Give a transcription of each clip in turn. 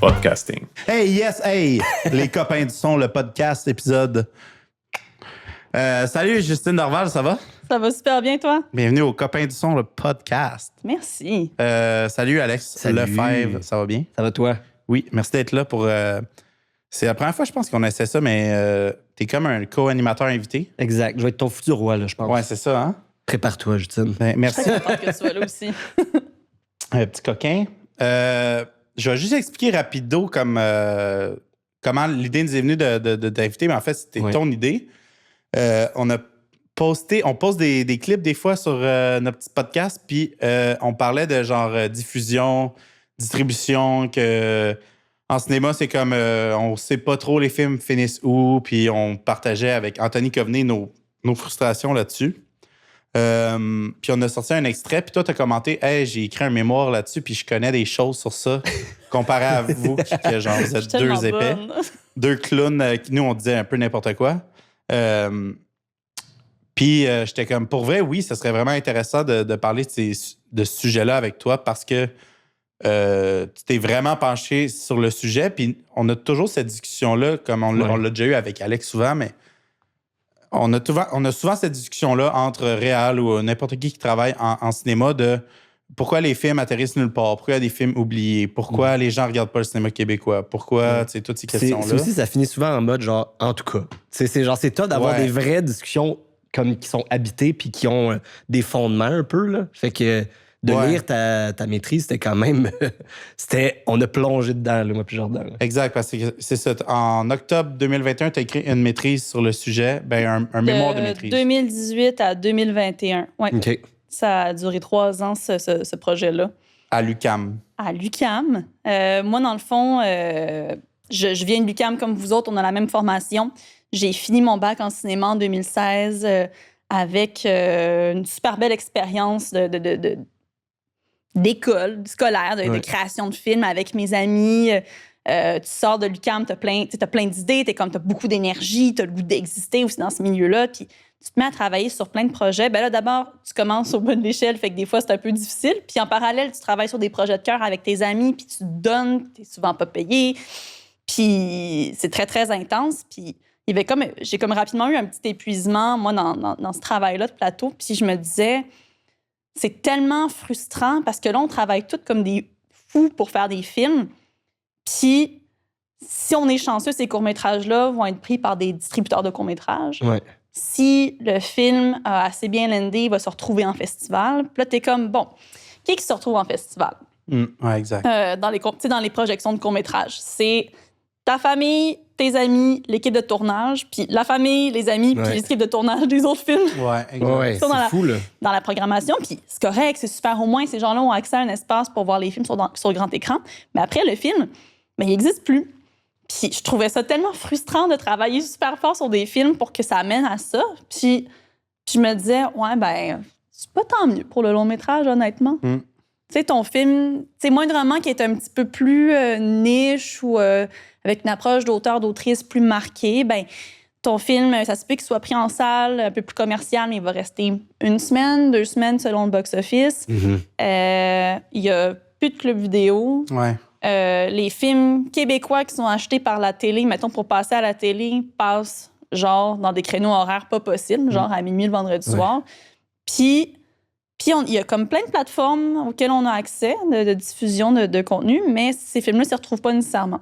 Podcasting. Hey, yes, hey! Les copains du son, le podcast, épisode. Salut, Justine Dorval, ça va? Ça va super bien, toi? Bienvenue aux copains du son, le podcast. Merci. Salut, Alex. Salut. Lefebvre, ça va bien? Ça va toi? Oui, merci d'être là pour... c'est la première fois, je pense, qu'on essaie ça, mais t'es comme un co-animateur invité. Exact. Je vais être ton futur roi, là, je pense. Ouais, c'est ça, hein? Prépare-toi, Justine. Ben, merci. Je suis très contente que tu sois là aussi. Petit coquin. Je vais juste expliquer rapido comment l'idée nous est venue de t'inviter, mais en fait, c'était ton idée. On poste des clips des fois sur notre petit podcast, puis on parlait de genre diffusion, distribution, que en cinéma, c'est comme on sait pas trop les films finissent où, puis on partageait avec Anthony Coveney nos frustrations là-dessus. Puis on a sorti un extrait, puis toi, t'as commenté « Hey, j'ai écrit un mémoire là-dessus, puis je connais des choses sur ça, comparé à vous, que genre, vous êtes deux épais, deux clowns, qui nous, on disait un peu n'importe quoi. » Puis j'étais comme, pour vrai, oui, ça serait vraiment intéressant de parler de ce sujet-là avec toi, parce que tu t'es vraiment penché sur le sujet, puis on a toujours cette discussion-là, comme on l'a déjà eu avec Alex souvent, mais on a souvent cette discussion-là entre réal ou n'importe qui travaille en cinéma de pourquoi les films atterrissent nulle part, pourquoi il y a des films oubliés, pourquoi les gens ne regardent pas le cinéma québécois, pourquoi, tu sais, toutes ces questions-là. C'est aussi, ça finit souvent en mode genre, en tout cas. C'est toi d'avoir des vraies discussions comme qui sont habitées puis qui ont des fondements un peu, là. Fait que de lire ta maîtrise, c'était quand même... on a plongé dedans, là, moi puis Jordan. Là. Exact, parce que c'est ça. En octobre 2021, tu as écrit une maîtrise sur le sujet, un mémoire de maîtrise. De 2018 à 2021, oui. OK. Ça a duré 3 ans, ce projet-là. À l'UQAM. À l'UQAM. Moi, dans le fond, je viens de l'UQAM comme vous autres, on a la même formation. J'ai fini mon bac en cinéma en 2016 avec une super belle expérience d'école, scolaire, de création de films avec mes amis. Tu sors de l'UQAM, t'as plein d'idées, t'as beaucoup d'énergie, t'as le goût d'exister aussi dans ce milieu-là, puis tu te mets à travailler sur plein de projets. Ben là, d'abord, tu commences au bas de l'échelle, fait que des fois, c'est un peu difficile. Puis en parallèle, tu travailles sur des projets de cœur avec tes amis, puis tu te donnes, t'es souvent pas payé. Puis c'est très, très intense. Puis j'ai comme rapidement eu un petit épuisement, moi, dans ce travail-là de plateau. Puis je me disais... C'est tellement frustrant parce que là, on travaille tous comme des fous pour faire des films. Puis, si on est chanceux, ces courts-métrages-là vont être pris par des distributeurs de courts-métrages. Ouais. Si le film a assez bien landé, il va se retrouver en festival. Puis là, t'es comme, bon, qui se retrouve en festival? Ouais, exact. Dans les projections de courts-métrages. C'est ta famille, tes amis, l'équipe de tournage, puis la famille, les amis, puis l'équipe de tournage des autres films. Ouais, exact. Ouais, c'est fou, là. Dans la programmation, puis c'est correct, c'est super. Au moins, ces gens-là ont accès à un espace pour voir les films sur le grand écran. Mais après, le film, il n'existe plus. Puis je trouvais ça tellement frustrant de travailler super fort sur des films pour que ça amène à ça. Puis je me disais, c'est pas tant mieux pour le long-métrage, honnêtement. Tu sais, ton film, c'est moindrement qui est un petit peu plus niche ou avec une approche d'auteur, d'autrice plus marquée, ton film, ça se peut qu'il soit pris en salle, un peu plus commercial, mais il va rester 1 semaine, 2 semaines selon le box-office. Il y a plus de clubs vidéo. Ouais. Les films québécois qui sont achetés par la télé, mettons, pour passer à la télé, passent genre dans des créneaux horaires pas possibles, genre à minuit le vendredi soir. Puis il y a comme plein de plateformes auxquelles on a accès de diffusion de contenu, mais ces films-là ne s'y retrouvent pas nécessairement.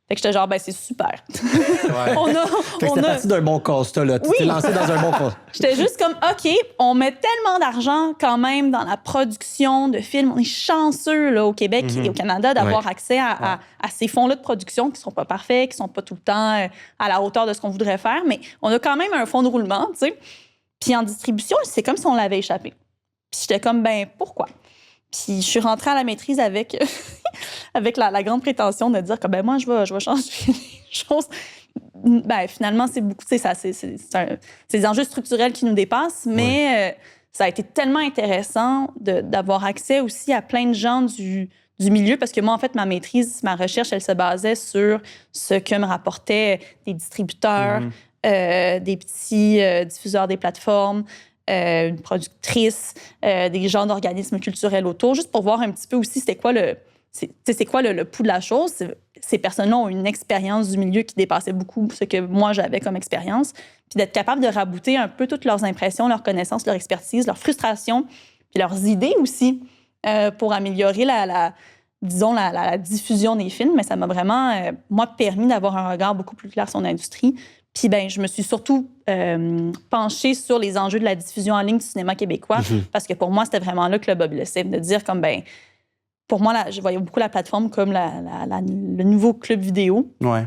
Fait que j'étais genre, c'est super. Ouais. Fait que c'était parti d'un bon constat, là. Tu t'es lancé dans un bon constat. J'étais juste comme, OK, on met tellement d'argent quand même dans la production de films. On est chanceux, là, au Québec et au Canada d'avoir accès à ces fonds-là de production qui sont pas parfaits, qui sont pas tout le temps à la hauteur de ce qu'on voudrait faire, mais on a quand même un fonds de roulement, tu sais. Puis en distribution, c'est comme si on l'avait échappé. Puis j'étais comme, pourquoi? Puis je suis rentrée à la maîtrise avec la grande prétention de dire que moi, je vais changer les choses. Finalement, c'est beaucoup, c'est des enjeux structurels qui nous dépassent, mais ça a été tellement intéressant d'avoir accès aussi à plein de gens du milieu, parce que moi, en fait, ma recherche, elle se basait sur ce que me rapportaient des distributeurs, des petits diffuseurs des plateformes, une productrice, des gens d'organismes culturels autour, juste pour voir un petit peu aussi c'était quoi c'est quoi le pouls de la chose? Ces personnes-là ont une expérience du milieu qui dépassait beaucoup ce que moi, j'avais comme expérience. Puis d'être capable de rabouter un peu toutes leurs impressions, leurs connaissances, leur expertise, leurs frustrations, puis leurs idées aussi pour améliorer la diffusion des films. Mais ça m'a vraiment, moi, permis d'avoir un regard beaucoup plus clair sur l'industrie. Puis je me suis surtout penchée sur les enjeux de la diffusion en ligne du cinéma québécois parce que pour moi, c'était vraiment là que le bas blessait, de dire comme, pour moi, je voyais beaucoup la plateforme comme le nouveau club vidéo. Ouais.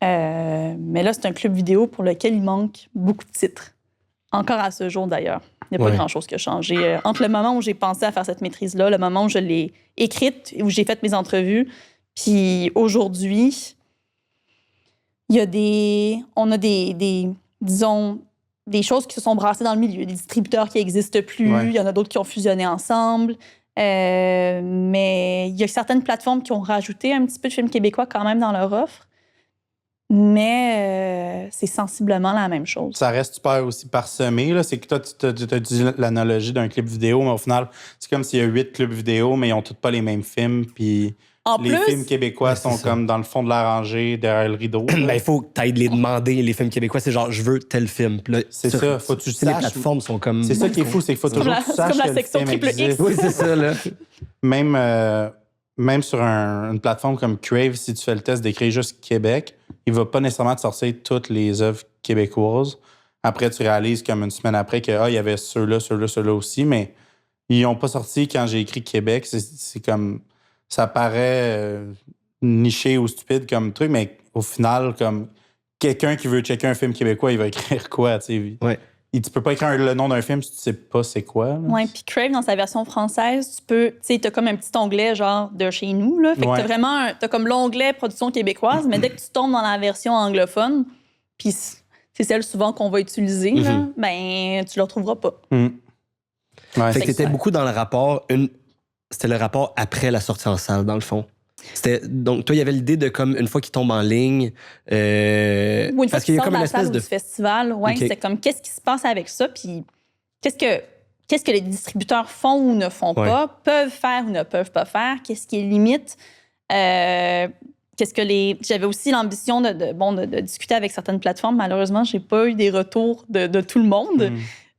Mais là, c'est un club vidéo pour lequel il manque beaucoup de titres. Encore à ce jour, d'ailleurs. Il n'y a pas grand-chose qui a changé. Entre le moment où j'ai pensé à faire cette maîtrise-là, le moment où je l'ai écrite, où j'ai fait mes entrevues, puis aujourd'hui, on a disons, des choses qui se sont brassées dans le milieu, des distributeurs qui n'existent plus, il y en a d'autres qui ont fusionné ensemble. Mais il y a certaines plateformes qui ont rajouté un petit peu de films québécois quand même dans leur offre. Mais c'est sensiblement la même chose. Ça reste super aussi parsemé. Là. C'est que toi, tu as dit l'analogie d'un clip vidéo, mais au final, c'est comme s'il y a 8 clubs vidéo, mais ils n'ont tous pas les mêmes films. Puis les films québécois sont comme dans le fond de la rangée, derrière le rideau. Il faut que tu ailles les demander, les films québécois. C'est genre, je veux tel film. Là, c'est ça, faut que tu saches. Les plateformes sont comme... C'est ça qui est fou, c'est qu'il faut toujours que tu saches comme la que section le film triple X. existe. Oui, c'est ça, là. Même sur une plateforme comme Crave, si tu fais le test d'écrire juste Québec, il va pas nécessairement te sortir toutes les œuvres québécoises. Après, tu réalises comme une semaine après que il y avait ceux-là aussi, mais ils n'ont pas sorti quand j'ai écrit Québec. C'est comme... Ça paraît niché ou stupide comme truc, mais au final, comme quelqu'un qui veut checker un film québécois, il va écrire quoi, tu sais? Ouais. Tu peux pas écrire le nom d'un film si tu sais pas c'est quoi. Oui, puis Crave, dans sa version française, tu sais, t'as comme un petit onglet genre de chez nous, là. Fait que t'as vraiment, t'as comme l'onglet production québécoise, mais dès que tu tombes dans la version anglophone, puis c'est celle souvent qu'on va utiliser, là, tu le retrouveras pas. Ouais, fait que t'étais beaucoup dans le rapport, c'était le rapport après la sortie en salle, dans le fond. Donc, toi, il y avait l'idée de comme une fois qu'il tombe en ligne. Ou une fois parce qu'il y a comme une espèce de festival, c'est comme qu'est-ce qui se passe avec ça, puis qu'est-ce que les distributeurs font ou ne font pas, peuvent faire ou ne peuvent pas faire, qu'est-ce qui est limite. J'avais aussi l'ambition de discuter avec certaines plateformes. Malheureusement, j'ai pas eu des retours de tout le monde.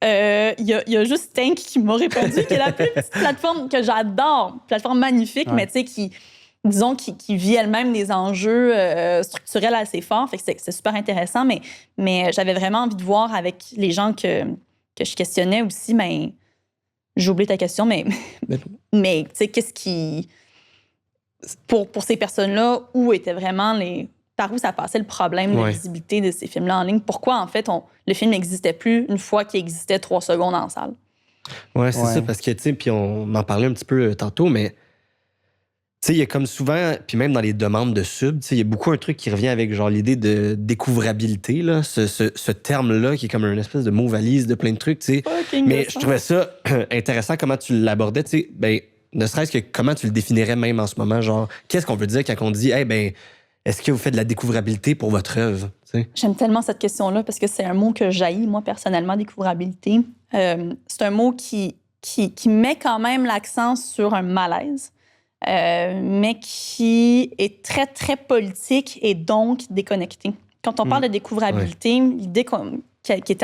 Il y a juste Tank qui m'a répondu, qui est la plus petite plateforme que j'adore, plateforme magnifique, mais tu sais, qui vit elle-même des enjeux structurels assez forts. Fait que c'est super intéressant, mais j'avais vraiment envie de voir avec les gens que je questionnais aussi, j'ai oublié ta question, mais tu sais, qu'est-ce qui... Pour ces personnes-là, où étaient vraiment par où ça passait le problème de visibilité de ces films-là en ligne? Pourquoi, en fait, le film n'existait plus une fois qu'il existait 3 secondes en salle? Oui, c'est ça, parce que, tu sais, puis on en parlait un petit peu tantôt, mais tu sais, il y a comme souvent, puis même dans les demandes de sub, tu sais, il y a beaucoup un truc qui revient avec genre l'idée de découvrabilité, là, ce terme-là qui est comme une espèce de mot valise de plein de trucs, tu sais. Mais je trouvais ça intéressant comment tu l'abordais, tu sais, ne serait-ce que comment tu le définirais même en ce moment, genre, qu'est-ce qu'on veut dire quand on dit, est-ce que vous faites de la découvrabilité pour votre œuvre? T'sais? J'aime tellement cette question-là parce que c'est un mot que j'haïs, moi, personnellement, découvrabilité. C'est un mot qui met quand même l'accent sur un malaise, mais qui est très, très politique et donc déconnecté. Quand on parle de découvrabilité, l'idée qui était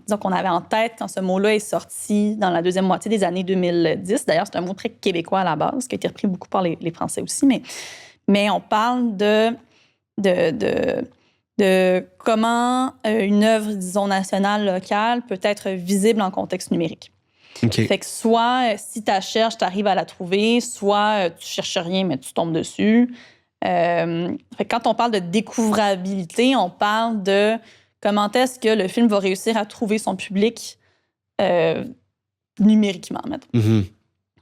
disons qu'on avait en tête quand ce mot-là est sorti dans la deuxième moitié des années 2010, d'ailleurs, c'est un mot très québécois à la base, qui a été repris beaucoup par les Français aussi, mais on parle de comment une œuvre, disons, nationale, locale peut être visible en contexte numérique. Okay. Fait que soit, si tu la cherches, tu arrives à la trouver, soit tu cherches rien, mais tu tombes dessus. Fait que quand on parle de découvrabilité, on parle de comment est-ce que le film va réussir à trouver son public numériquement, mettons. Mm-hmm.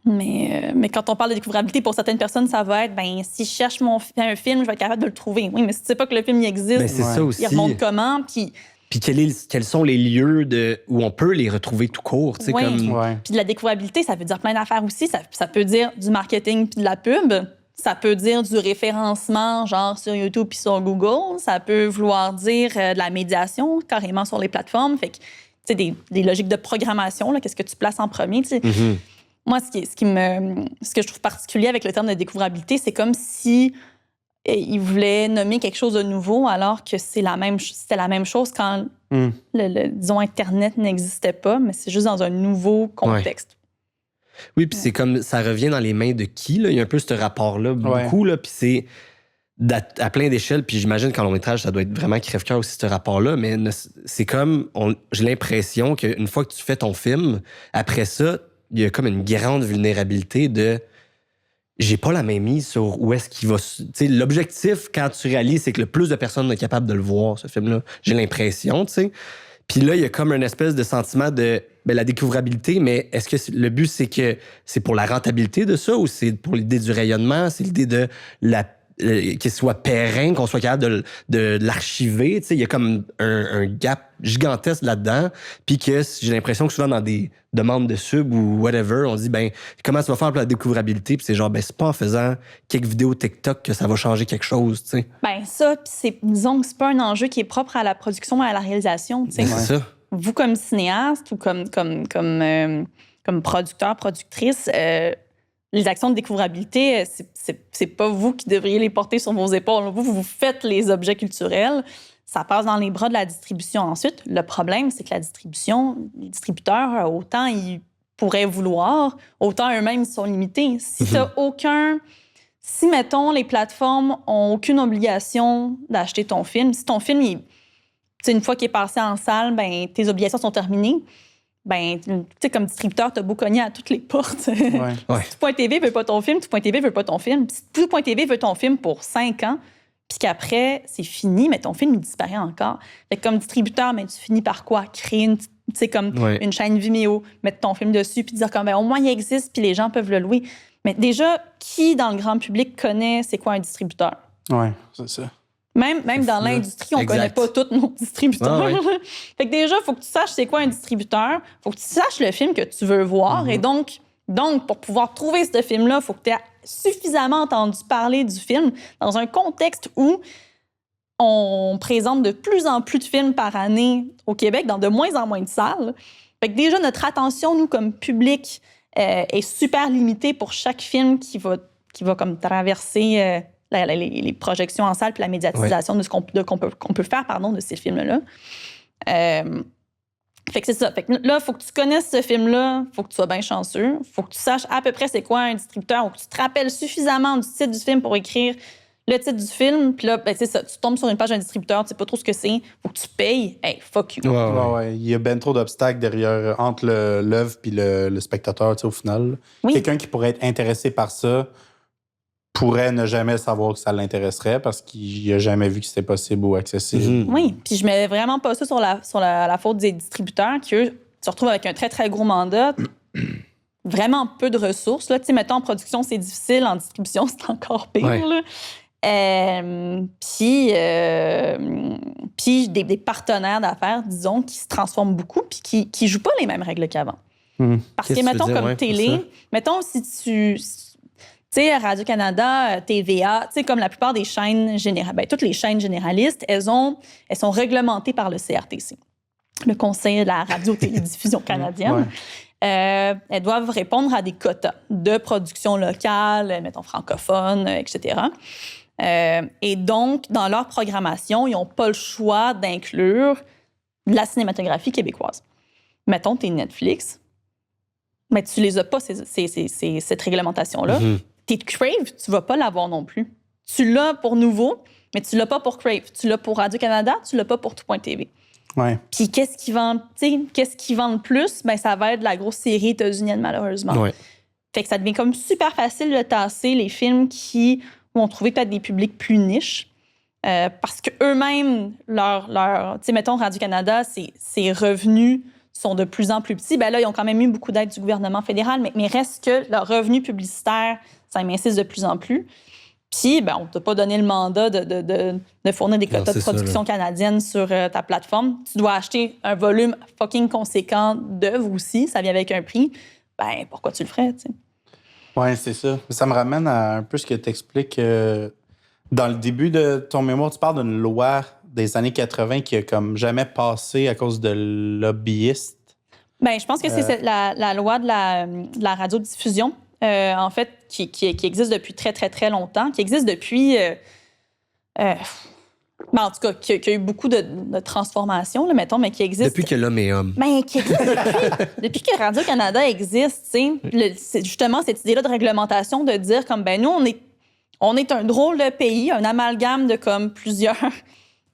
Mais quand on parle de découvrabilité, pour certaines personnes, ça va être, si je cherche un film, je vais être capable de le trouver. Oui, mais si tu sais pas que le film il existe, c'est ça aussi. Il remonte comment, Puis quels sont les lieux où on peut les retrouver tout court, tu sais, comme... Puis de la découvrabilité, ça veut dire plein d'affaires aussi. Ça peut dire du marketing puis de la pub. Ça peut dire du référencement, genre sur YouTube puis sur Google. Ça peut vouloir dire de la médiation, carrément sur les plateformes. Fait que, tu sais, des logiques de programmation, là, qu'est-ce que tu places en premier, tu sais. Mm-hmm. Moi, ce que je trouve particulier avec le terme de découvrabilité, c'est comme si il voulait nommer quelque chose de nouveau alors que c'était la même chose quand, disons, Internet n'existait pas, mais c'est juste dans un nouveau contexte. Oui, puis c'est comme, ça revient dans les mains de qui, là? Il y a un peu ce rapport-là, beaucoup, là, puis c'est à plein d'échelles, puis j'imagine qu'en long métrage, ça doit être vraiment crève-cœur aussi, ce rapport-là, mais c'est comme, j'ai l'impression qu'une fois que tu fais ton film, après ça, il y a comme une grande vulnérabilité de j'ai pas la même mise sur où est-ce qu'il va. Tu sais, l'objectif, quand tu réalises, c'est que le plus de personnes sont capables de le voir, ce film-là. J'ai l'impression, tu sais. Puis là, il y a comme une espèce de sentiment de la découvrabilité, mais est-ce que le but, c'est que c'est pour la rentabilité de ça ou c'est pour l'idée du rayonnement, c'est l'idée de qu'il soit périn, qu'on soit capable de l'archiver. Tu sais, il y a comme un gap gigantesque là-dedans. Puis que j'ai l'impression que souvent dans des demandes de sub ou whatever, on dit, comment tu vas faire pour la découvrabilité? Puis c'est genre, c'est pas en faisant quelques vidéos TikTok que ça va changer quelque chose, tu sais. Ça, puis disons que c'est pas un enjeu qui est propre à la production et à la réalisation, tu sais. C'est ça. Vous, comme cinéaste ou comme producteur, productrice, les actions de découvrabilité, c'est pas vous qui devriez les porter sur vos épaules. Vous faites les objets culturels. Ça passe dans les bras de la distribution ensuite. Le problème, c'est que la distribution, les distributeurs, autant ils pourraient vouloir, autant eux-mêmes sont limités. Si, mettons, les plateformes ont aucune obligation d'acheter ton film, si ton film, une fois qu'il est passé en salle, tes obligations sont terminées. Tu sais, comme distributeur, t'as beau cogner à toutes les portes. Si Tout.tv veut pas ton film, Tout.tv veut pas ton film. Si Tout.tv veut ton film pour 5 ans, puis qu'après, c'est fini, mais ton film, il disparaît encore. Fait que comme distributeur, tu finis par quoi? Créer une chaîne Vimeo, mettre ton film dessus, puis dire comme, au moins, il existe, puis les gens peuvent le louer. Mais déjà, qui dans le grand public connaît c'est quoi un distributeur? Oui, c'est ça. Même dans l'industrie, on ne connaît pas tous nos distributeurs. Fait que déjà, il faut que tu saches c'est quoi un distributeur. Il faut que tu saches le film que tu veux voir. Et donc, pour pouvoir trouver ce film-là, il faut que tu aies suffisamment entendu parler du film dans un contexte où on présente de plus en plus de films par année au Québec, dans de moins en moins de salles. Fait que déjà, notre attention, nous, comme public, est super limitée pour chaque film qui va comme traverser... les projections en salle puis la médiatisation de ce qu'on peut faire de ces films-là. Fait que c'est ça. Fait que là, il faut que tu connaisses ce film-là, il faut que tu sois bien chanceux, il faut que tu saches à peu près c'est quoi un distributeur ou que tu te rappelles suffisamment du titre du film pour écrire le titre du film. Puis là, c'est ça, tu tombes sur une page d'un distributeur, tu sais pas trop ce que c'est, il faut que tu payes. Hey, fuck you. Il y a trop d'obstacles derrière, entre l'œuvre puis le spectateur, au final. Oui. Quelqu'un qui pourrait être intéressé par ça pourrait ne jamais savoir que ça l'intéresserait parce qu'il n'a jamais vu que c'était possible ou accessible. Oui, puis je mets vraiment pas ça sur la faute des distributeurs qui, eux, se retrouvent avec un très, très gros mandat, vraiment peu de ressources. Là. Mettons, en production, c'est difficile, en distribution, c'est encore pire. Puis des partenaires d'affaires, disons, qui se transforment beaucoup puis qui jouent pas les mêmes règles qu'avant. Parce que, mettons, comme télé, mettons, si tu... Tu sais, Radio-Canada, TVA, tu sais, comme la plupart des chaînes généralistes, toutes les chaînes généralistes, elles sont réglementées par le CRTC, le Conseil de la radio-télédiffusion canadienne. Elles doivent répondre à des quotas de production locale, mettons francophone, etc. Et donc, dans leur programmation, ils n'ont pas le choix d'inclure de la cinématographie québécoise. Mettons, t'es Netflix, mais tu les as pas, cette réglementation-là. T'es Crave, tu vas pas l'avoir non plus. Tu l'as pour Nouveau, mais tu l'as pas pour Crave. Tu l'as pour Radio-Canada, tu l'as pas pour Tout.tv. Puis qu'est-ce qui vend le plus? Ça va être la grosse série états-unienne, malheureusement. Fait que ça devient comme super facile de tasser les films qui vont trouver peut-être des publics plus niches. Parce qu'eux-mêmes, mettons, Radio-Canada, ses revenus sont de plus en plus petits. Là, ils ont quand même eu beaucoup d'aide du gouvernement fédéral, mais reste que leurs revenus publicitaires, ça m'insiste de plus en plus. Puis, on ne t'a pas donné le mandat de fournir des quotas de production canadienne sur ta plateforme. Tu dois acheter un volume fucking conséquent d'œuvres aussi. Ça vient avec un prix. Pourquoi tu le ferais, tu sais? Oui, c'est ça. Ça me ramène à un peu ce que tu expliques. Dans le début de ton mémoire, tu parles d'une loi des années 80 qui a comme jamais passé à cause de lobbyistes. Ben, je pense que c'est la loi de la radiodiffusion, en fait, qui existe depuis très, très, très longtemps, qui existe depuis... en tout cas, qui a eu beaucoup de transformations, là, mettons, mais qui existe... Depuis que l'homme est homme. Ben, qui existe depuis que Radio-Canada existe, tu sais. C'est justement cette idée-là de réglementation, de dire comme, ben nous, on est un drôle de pays, un amalgame de comme plusieurs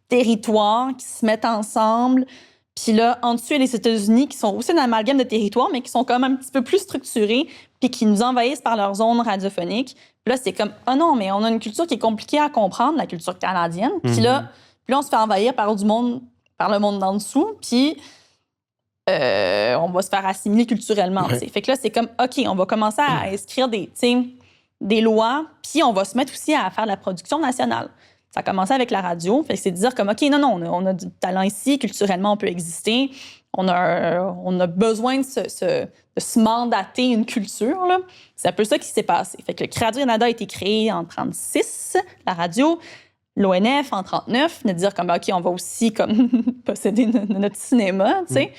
territoires qui se mettent ensemble. Puis là, en dessous, il y a les États-Unis qui sont aussi un amalgame de territoires, mais qui sont quand même un petit peu plus structurés, puis qui nous envahissent par leur zone radiophonique. Puis là, c'est comme, oh non, mais on a une culture qui est compliquée à comprendre, la culture canadienne. Puis là, on se fait envahir par le monde d'en dessous, puis on va se faire assimiler culturellement. Ouais. Fait que là, c'est comme, OK, on va commencer à inscrire des lois, puis on va se mettre aussi à faire de la production nationale. Ça a commencé avec la radio. Fait que c'est de dire comme, OK, non, on a du talent ici, culturellement, on peut exister. On a besoin de se mandater une culture. Là. C'est un peu ça qui s'est passé. Fait que le Radio-Canada a été créé en 1936, la radio. L'ONF en 1939, de dire comme, OK, on va aussi comme posséder notre cinéma, tu sais.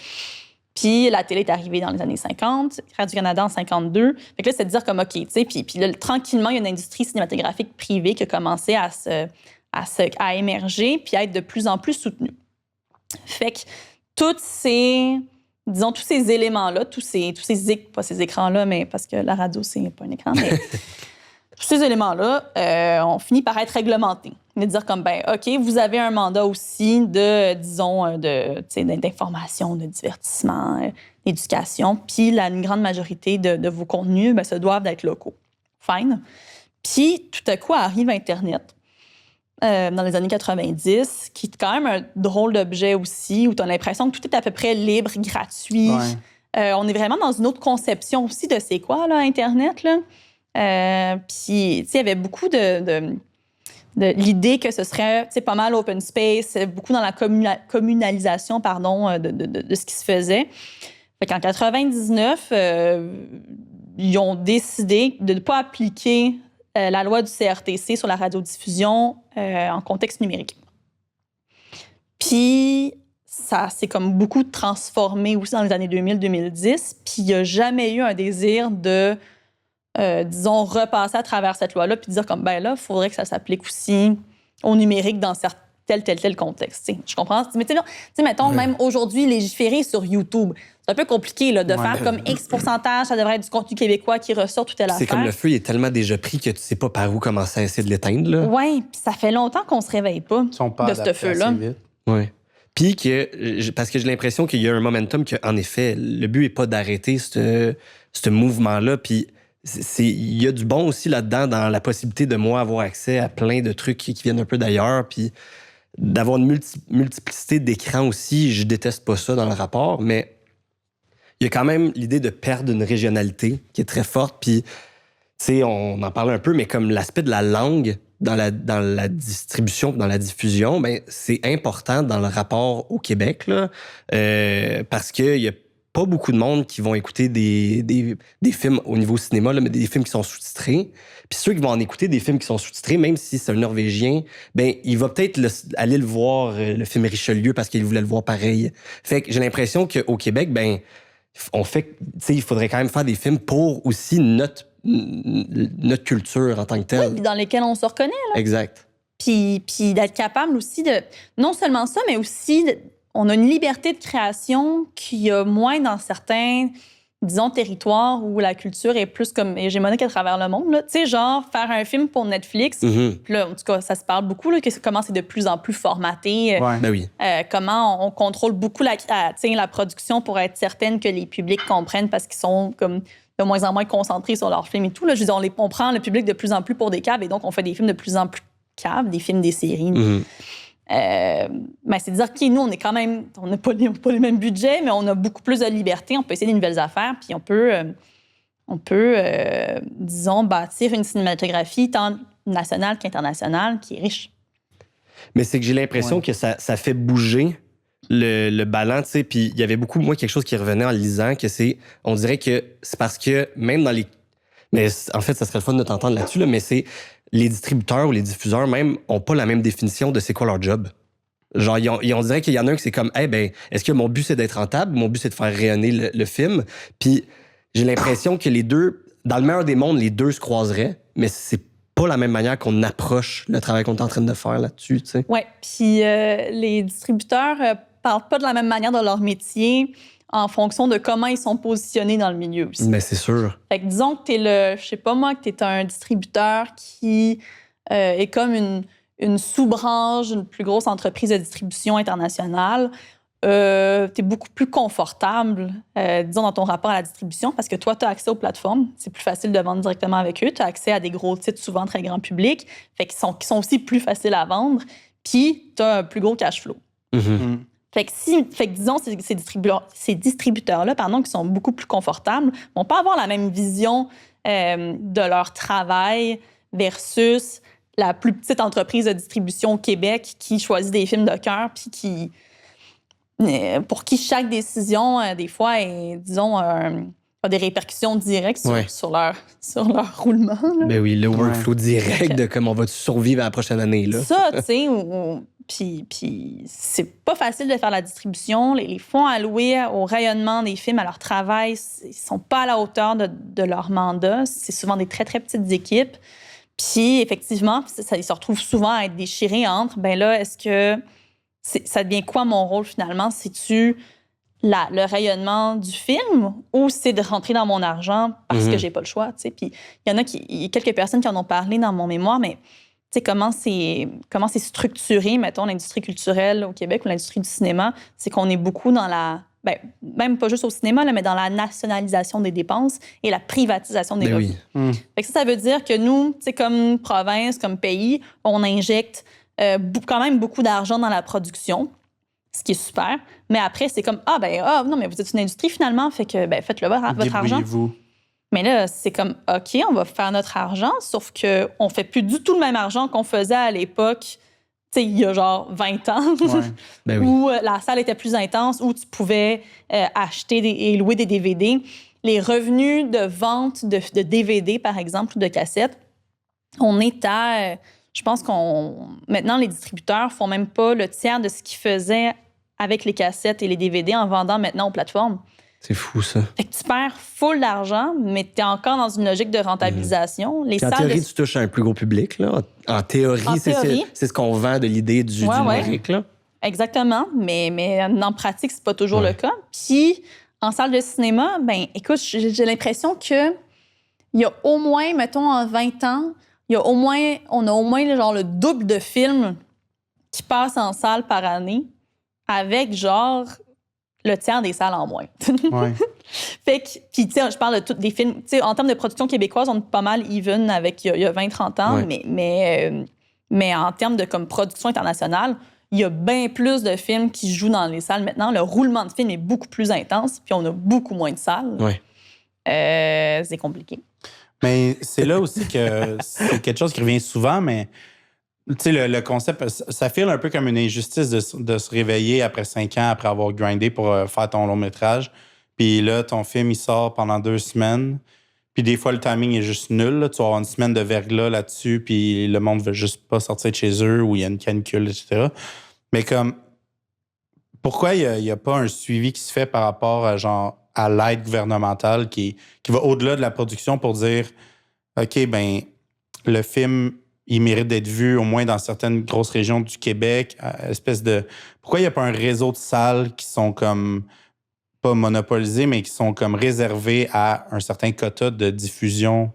Puis la télé est arrivée dans les années 50, Radio-Canada en 1952. Fait que là, c'est de dire comme, OK, tu sais, puis là, tranquillement, il y a une industrie cinématographique privée qui a commencé à émerger puis à être de plus en plus soutenue. Fait que tous ces éléments-là, pas ces écrans-là, mais parce que la radio, c'est pas un écran, mais tous ces éléments-là ont fini par être réglementés. De dire comme, ben OK, vous avez un mandat aussi d'information, de divertissement, d'éducation, puis une grande majorité de vos contenus, ben, se doivent d'être locaux. Fine. Puis, tout à coup, arrive Internet. Dans les années 90, qui est quand même un drôle d'objet aussi, où tu as l'impression que tout est à peu près libre, gratuit. Ouais. On est vraiment dans une autre conception aussi de c'est quoi, là, Internet, là. Puis, tu sais, il y avait beaucoup de l'idée que ce serait, tu sais, pas mal open space, beaucoup dans la communalisation, de ce qui se faisait. Fait qu'en 99, ils ont décidé de ne pas appliquer la loi du CRTC sur la radiodiffusion en contexte numérique. Puis, ça s'est comme beaucoup transformé aussi dans les années 2000-2010. Puis, il n'y a jamais eu un désir de, disons, repasser à travers cette loi-là puis dire comme, ben là, il faudrait que ça s'applique aussi au numérique dans tel contexte. T'sais. Je comprends. Mais tu sais, mettons, même aujourd'hui, légiférer sur YouTube, c'est un peu compliqué là, de faire comme X pourcentage, ça devrait être du contenu québécois qui ressort toute l'affaire. C'est comme le feu, il est tellement déjà pris que tu sais pas par où commencer à essayer de l'éteindre. Oui, puis ça fait longtemps qu'on se réveille pas de ce feu-là. Oui. Puis parce que j'ai l'impression qu'il y a un momentum qu'en effet, le but n'est pas d'arrêter ce mouvement-là. Puis il y a du bon aussi là-dedans dans la possibilité de moi avoir accès à plein de trucs qui viennent un peu d'ailleurs. Puis d'avoir une multiplicité d'écrans aussi, je déteste pas ça dans le rapport, mais il y a quand même l'idée de perdre une régionalité qui est très forte. Puis, tu sais, on en parle un peu, mais comme l'aspect de la langue dans la distribution, dans la diffusion, ben c'est important dans le rapport au Québec, là, parce qu'il y a pas beaucoup de monde qui vont écouter des films au niveau cinéma, là, mais des films qui sont sous-titrés. Puis ceux qui vont en écouter des films qui sont sous-titrés, même si c'est un Norvégien, ben il va peut-être aller le voir, le film Richelieu, parce qu'il voulait le voir pareil. Fait que j'ai l'impression qu'au Québec, ben il faudrait quand même faire des films pour aussi notre culture en tant que telle. Oui, dans lesquels on se reconnaît. Là. Exact. Puis d'être capable aussi de... Non seulement ça, mais aussi... On a une liberté de création qu'il y a moins dans certains, disons, territoires où la culture est plus comme hégémonique à travers le monde. Tu sais, genre, faire un film pour Netflix. Puis là, en tout cas, ça se parle beaucoup, là, comment c'est de plus en plus formaté. Ben oui. Comment on contrôle beaucoup la production pour être certaine que les publics comprennent parce qu'ils sont comme de moins en moins concentrés sur leurs films et tout. Là, je veux dire, on prend le public de plus en plus pour des caves et donc on fait des films de plus en plus caves, des films, des séries. Mais c'est de dire que nous, on est quand même, on n'a pas les mêmes budgets, mais on a beaucoup plus de liberté. On peut essayer des nouvelles affaires, puis on peut disons, bâtir une cinématographie tant nationale qu'internationale qui est riche. Mais c'est que j'ai l'impression que ça fait bouger le ballon, tu sais. Puis il y avait beaucoup, moi, quelque chose qui revenait en lisant, que on dirait que c'est parce que même dans les... Mais en fait, ça serait le fun de t'entendre là-dessus, là, mais c'est... Les distributeurs ou les diffuseurs même n'ont pas la même définition de c'est quoi leur job. Genre, on dirait qu'il y en a un qui c'est comme, est-ce que mon but c'est d'être rentable? Mon but c'est de faire rayonner le film. Puis j'ai l'impression que les deux, dans le meilleur des mondes, les deux se croiseraient, mais c'est pas la même manière qu'on approche le travail qu'on est en train de faire là-dessus, tu sais. Oui, puis les distributeurs parlent pas de la même manière de leur métier en fonction de comment ils sont positionnés dans le milieu aussi. Mais c'est sûr. Fait que disons que t'es un distributeur qui est comme une sous-branche d'une plus grosse entreprise de distribution internationale. T'es beaucoup plus confortable, disons, dans ton rapport à la distribution parce que toi, tu as accès aux plateformes. C'est plus facile de vendre directement avec eux. Tu as accès à des gros titres, souvent très grand public, fait qui sont aussi plus faciles à vendre. Puis, tu as un plus gros cash flow. Fait que disons, ces distributeurs-là, qui sont beaucoup plus confortables, vont pas avoir la même vision de leur travail versus la plus petite entreprise de distribution au Québec qui choisit des films de cœur puis pour qui chaque décision, des fois, est, disons, a des répercussions directes sur leur roulement. Là. Ben oui, le workflow direct de comment on va survivre à la prochaine année. Là. Ça, tu sais, puis c'est pas facile de faire la distribution. Les fonds alloués au rayonnement des films, à leur travail, ils sont pas à la hauteur de leur mandat. C'est souvent des très, très petites équipes. Puis, effectivement, ils se retrouvent souvent à être déchirés entre, ben là, est-ce que ça devient quoi mon rôle finalement? C'est-tu le rayonnement du film ou c'est de rentrer dans mon argent parce que j'ai pas le choix? Tu sais? Puis, il y a quelques personnes qui en ont parlé dans mon mémoire, mais tu sais, comment c'est structuré, mettons, l'industrie culturelle au Québec ou l'industrie du cinéma, c'est qu'on est beaucoup dans même pas juste au cinéma, là, mais dans la nationalisation des dépenses et la privatisation des revenus. Fait que ça veut dire que nous, tu sais, comme province, comme pays, on injecte quand même beaucoup d'argent dans la production, ce qui est super. Mais après, c'est comme, non, mais vous êtes une industrie finalement, fait que, faites-le votre argent. Mais là, c'est comme, OK, on va faire notre argent, sauf qu'on fait plus du tout le même argent qu'on faisait à l'époque, tu sais, il y a genre 20 ans, où la salle était plus intense, où tu pouvais acheter et louer des DVD. Les revenus de vente de DVD, par exemple, ou de cassettes, on est à... je pense maintenant, les distributeurs font même pas le tiers de ce qu'ils faisaient avec les cassettes et les DVD en vendant maintenant aux plateformes. C'est fou, ça. Fait que tu perds full d'argent, mais tu es encore dans une logique de rentabilisation. Les en théorie, tu touches à un plus gros public. Là. En théorie, c'est ce qu'on vend de l'idée du numérique. Là. Exactement, mais en pratique, c'est pas toujours le cas. Puis, en salle de cinéma, écoute, j'ai l'impression que il y a au moins, mettons, en 20 ans, on a au moins genre, le double de films qui passent en salle par année avec genre le tiers des salles en moins. Fait que, puis tu sais, je parle de tous des films, tu sais, en termes de production québécoise, on est pas mal even avec il y a 20-30 ans, mais en termes de comme production internationale, il y a bien plus de films qui jouent dans les salles maintenant. Le roulement de film est beaucoup plus intense, puis on a beaucoup moins de salles. C'est compliqué. Mais c'est là aussi que c'est quelque chose qui revient souvent, mais tu sais, le concept, ça file un peu comme une injustice de se réveiller après 5 ans, après avoir grindé pour faire ton long métrage. Puis là, ton film, il sort pendant 2 semaines. Puis des fois, le timing est juste nul. Là. Tu vas avoir une semaine de verglas là-dessus, puis le monde veut juste pas sortir de chez eux ou il y a une canicule, etc. Mais comme, pourquoi il n'y a pas un suivi qui se fait par rapport à, genre, à l'aide gouvernementale qui va au-delà de la production pour dire, OK, le film, il mérite d'être vu au moins dans certaines grosses régions du Québec. Pourquoi il n'y a pas un réseau de salles qui sont comme, pas monopolisées, mais qui sont comme réservées à un certain quota de diffusion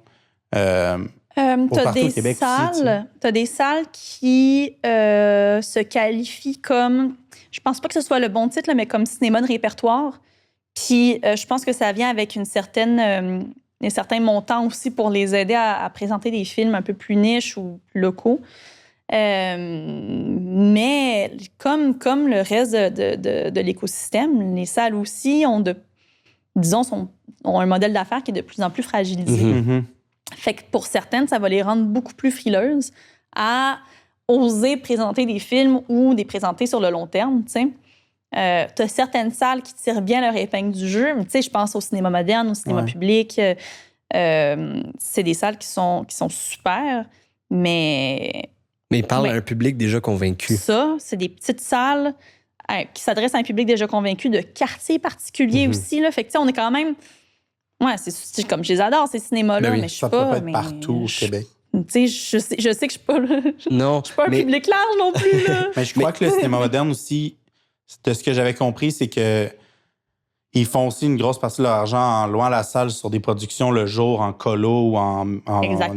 partout au Québec aussi? Tu as des salles qui se qualifient comme, je pense pas que ce soit le bon titre, là, mais comme cinéma de répertoire. Puis je pense que ça vient avec un certain montant aussi pour les aider à présenter des films un peu plus niches ou locaux. Mais comme le reste de l'écosystème, les salles aussi ont un modèle d'affaires qui est de plus en plus fragilisé. Fait que pour certaines, ça va les rendre beaucoup plus frileuses à oser présenter des films ou des présenter sur le long terme, tu sais. T'as certaines salles qui tirent bien leur épingle du jeu. Tu sais, je pense au cinéma moderne, au cinéma public. C'est des salles qui sont super, mais Mais il parle à un public déjà convaincu. Ça, c'est des petites salles qui s'adressent à un public déjà convaincu de quartiers particuliers aussi. Là. Fait que, on est quand même... Ouais, c'est comme je les adore, ces cinémas-là, mais je suis pas... Ça peut pas être partout au Québec. Tu sais, je sais que je suis pas... Non, je suis pas un public large non plus, là. Mais je crois que le cinéma moderne aussi, de ce que j'avais compris, c'est que ils font aussi une grosse partie de leur argent en louant la salle sur des productions le jour, en colo ou en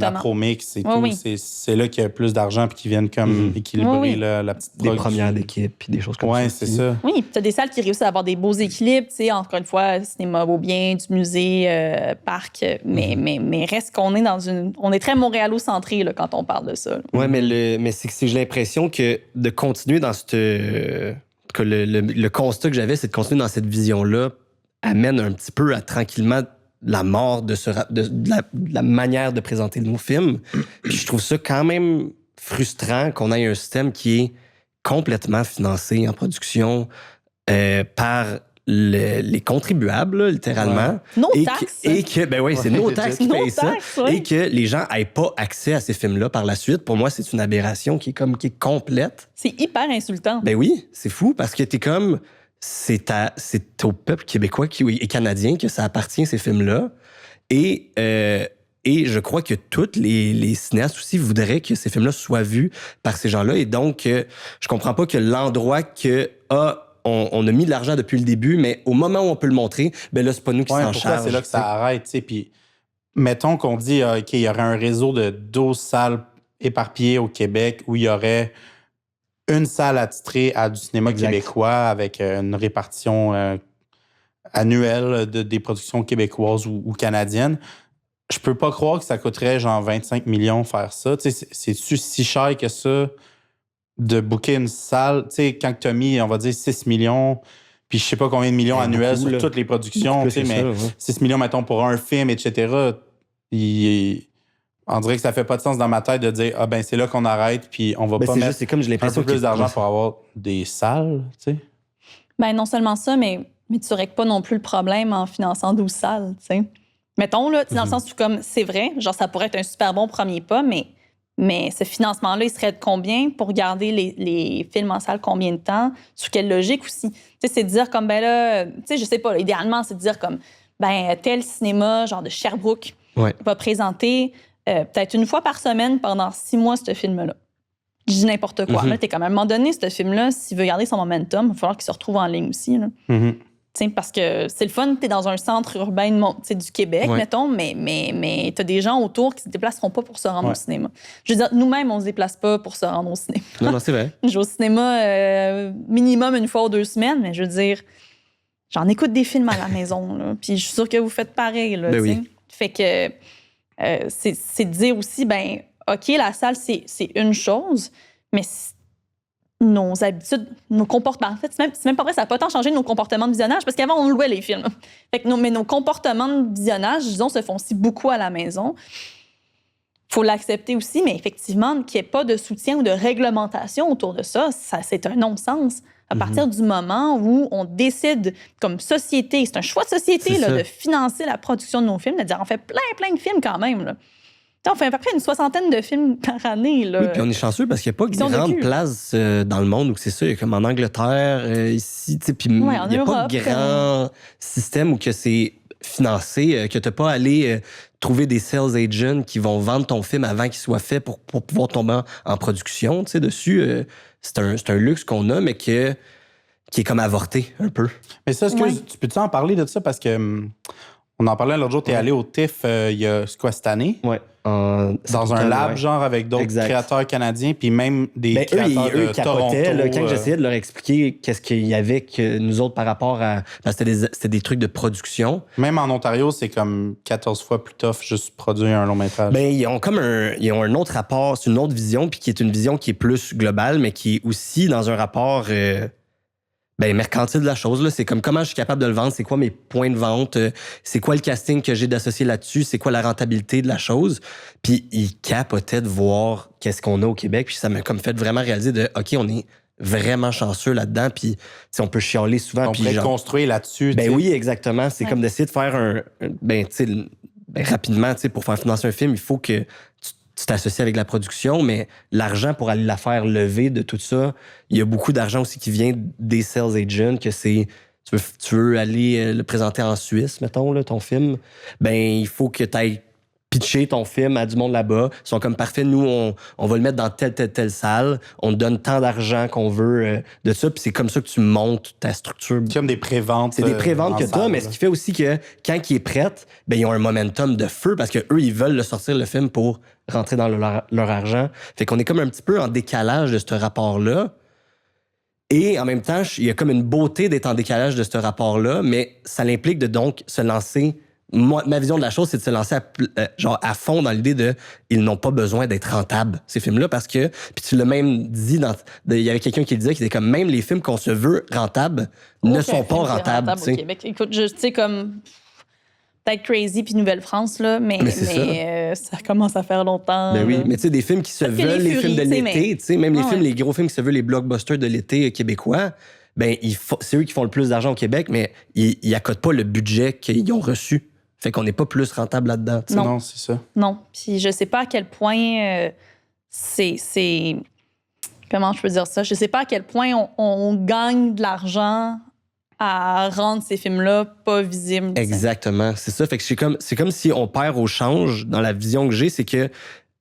apromix et tout. Oui. C'est là qu'il y a plus d'argent puis qu'ils viennent comme équilibrer la petite des premières d'équipe puis des choses comme ça. Oui, c'est ça. Oui, puis tu as des salles qui réussissent à avoir des beaux équilibres. Tu sais, encore une fois, cinéma Beaubien, du musée, parc. Mais reste qu'on est dans une... On est très montréalo-centré là, quand on parle de ça. Oui, mais c'est que j'ai l'impression que de continuer dans cette... que le constat que j'avais, c'est de continuer dans cette vision-là amène un petit peu à tranquillement la mort de la manière de présenter nos films. Puis je trouve ça quand même frustrant qu'on ait un système qui est complètement financé en production par les contribuables, là, littéralement. Ouais. Nos taxes. Et que, ben oui, c'est nos taxes qui payent ça. Et que les gens n'aient pas accès à ces films-là par la suite. Pour moi, c'est une aberration qui est complète. C'est hyper insultant. Ben oui, c'est fou parce que t'es comme... C'est au peuple québécois et canadien que ça appartient, ces films-là. Et je crois que tous les cinéastes aussi voudraient que ces films-là soient vus par ces gens-là. Et donc, je comprends pas que l'endroit on a mis de l'argent depuis le début, mais au moment où on peut le montrer, ben là, c'est pas nous qui s'en charge. C'est là que ça arrête, tu sais. Puis, mettons qu'on dit, OK, il y aurait un réseau de 12 salles éparpillées au Québec où il y aurait une salle attitrée à du cinéma québécois avec une répartition annuelle des productions québécoises ou canadiennes. Je peux pas croire que ça coûterait genre 25 millions faire ça. Tu sais, c'est-tu si cher que ça de booker une salle? Tu sais, quand tu as mis, on va dire, 6 millions, puis je sais pas combien de millions annuels sur toutes les productions, tu sais, mais 6 millions, mettons, pour un film, etc., on dirait que ça fait pas de sens dans ma tête de dire « Ah ben c'est là qu'on arrête, puis on va pas mettre c'est comme j'ai l'impression un peu plus d'argent pour avoir des salles, tu sais. » Ben non seulement ça, mais tu règles pas non plus le problème en finançant 12 salles, tu sais. Mettons, là, dans le sens où, comme, c'est vrai, genre, ça pourrait être un super bon premier pas, mais ce financement-là, il serait de combien pour garder les films en salle combien de temps? Sous quelle logique aussi? Tu sais, c'est de dire comme, ben là, tu sais, je sais pas, là, idéalement, c'est de dire comme, ben tel cinéma, genre de Sherbrooke, va présenter peut-être une fois par semaine pendant 6 mois ce film-là. Je dis n'importe quoi. Là, t'es comme, à un moment donné, ce film-là, s'il veut garder son momentum, il va falloir qu'il se retrouve en ligne aussi, là. Parce que c'est le fun, t'es dans un centre urbain du Québec, mettons, mais t'as des gens autour qui se déplaceront pas pour se rendre au cinéma. Je veux dire, nous-mêmes, on se déplace pas pour se rendre au cinéma. Non, c'est vrai. Je vais au cinéma minimum une fois ou 2 semaines, mais je veux dire, j'en écoute des films à la maison, là, puis je suis sûre que vous faites pareil, là, Fait que c'est de dire aussi, ben OK, la salle, c'est une chose, mais nos habitudes, nos comportements. En fait, c'est même pas vrai, ça n'a pas tant changé nos comportements de visionnage, parce qu'avant, on louait les films. Fait que nos comportements de visionnage, disons, se font aussi beaucoup à la maison. Il faut l'accepter aussi, mais effectivement, qu'il n'y ait pas de soutien ou de réglementation autour de ça, c'est un non-sens. À partir du moment où on décide, comme société, c'est un choix de société là, de financer la production de nos films, de dire on fait plein de films quand même. Là. On fait à peu près une 60aine de films par année. Là. Oui, puis on est chanceux parce qu'il n'y a pas de grande place dans le monde où c'est ça. Il y a comme en Angleterre, ici, puis il n'y a pas de grand système où que c'est financé, que tu n'as pas à aller trouver des sales agents qui vont vendre ton film avant qu'il soit fait pour pouvoir tomber en production dessus. C'est un luxe qu'on a, mais qui est comme avorté un peu. Mais ça, tu peux-tu en parler de ça? Parce que on en parlait l'autre jour, tu es allé au TIFF il y a cette année? Oui. Dans un lab, genre, avec d'autres créateurs canadiens, puis même des créateurs eux de Toronto. Là, quand j'essayais de leur expliquer qu'est-ce qu'il y avait que nous autres par rapport à... Parce que c'était des trucs de production. Même en Ontario, c'est comme 14 fois plus tough juste produire un long métrage. Ben, ils ont un autre rapport, c'est une autre vision, puis qui est une vision qui est plus globale, mais qui est aussi dans un rapport... mercantile de la chose, là. C'est comme comment je suis capable de le vendre, c'est quoi mes points de vente, c'est quoi le casting que j'ai d'associé là-dessus, c'est quoi la rentabilité de la chose. Puis ils capotaient de voir qu'est-ce qu'on a au Québec, puis ça m'a comme fait vraiment réaliser de OK, on est vraiment chanceux là-dedans, puis on peut chialer souvent. On pourrait construire là-dessus. Ben oui, exactement. C'est comme d'essayer de faire rapidement, pour faire financer un film, il faut que tu t'associes avec la production, mais l'argent pour aller la faire lever de tout ça, il y a beaucoup d'argent aussi qui vient des sales agents, que c'est... Tu veux aller le présenter en Suisse, mettons, là, ton film, ben il faut que tu ailles pitcher ton film à du monde là-bas. Ils sont comme, parfait, nous, on va le mettre dans telle salle, on te donne tant d'argent qu'on veut de ça, puis c'est comme ça que tu montes ta structure. C'est comme des préventes. C'est des préventes que tu as, mais ce qui fait aussi que quand il est prêt, ben ils ont un momentum de feu, parce qu'eux, ils veulent le sortir, le film, pour rentrer dans leur argent. Fait qu'on est comme un petit peu en décalage de ce rapport-là. Et en même temps, il y a comme une beauté d'être en décalage de ce rapport-là, mais ça l'implique de donc se lancer. Moi, ma vision de la chose, c'est de se lancer à fond dans l'idée de ils n'ont pas besoin d'être rentables, ces films-là, parce que, puis tu l'as même dit, il y avait quelqu'un qui le disait, qui était comme, même les films qu'on se veut rentables ne sont pas rentables. Au Québec. Écoute, tu sais, comme peut-être Crazy puis Nouvelle-France, là, mais ça commence à faire longtemps. Ben oui, mais tu sais, des films qui se veulent, les films de l'été, tu sais, même les gros films qui se veulent, les blockbusters de l'été québécois, ben c'est eux qui font le plus d'argent au Québec, mais ils accotent pas le budget qu'ils ont reçu. Fait qu'on n'est pas plus rentable là-dedans. Non, c'est ça. Non, puis je sais pas à quel point c'est... Comment je peux dire ça? Je sais pas à quel point on gagne de l'argent à rendre ces films-là pas visibles. Exactement, c'est ça. Fait que c'est comme si on perd au change dans la vision que j'ai, c'est que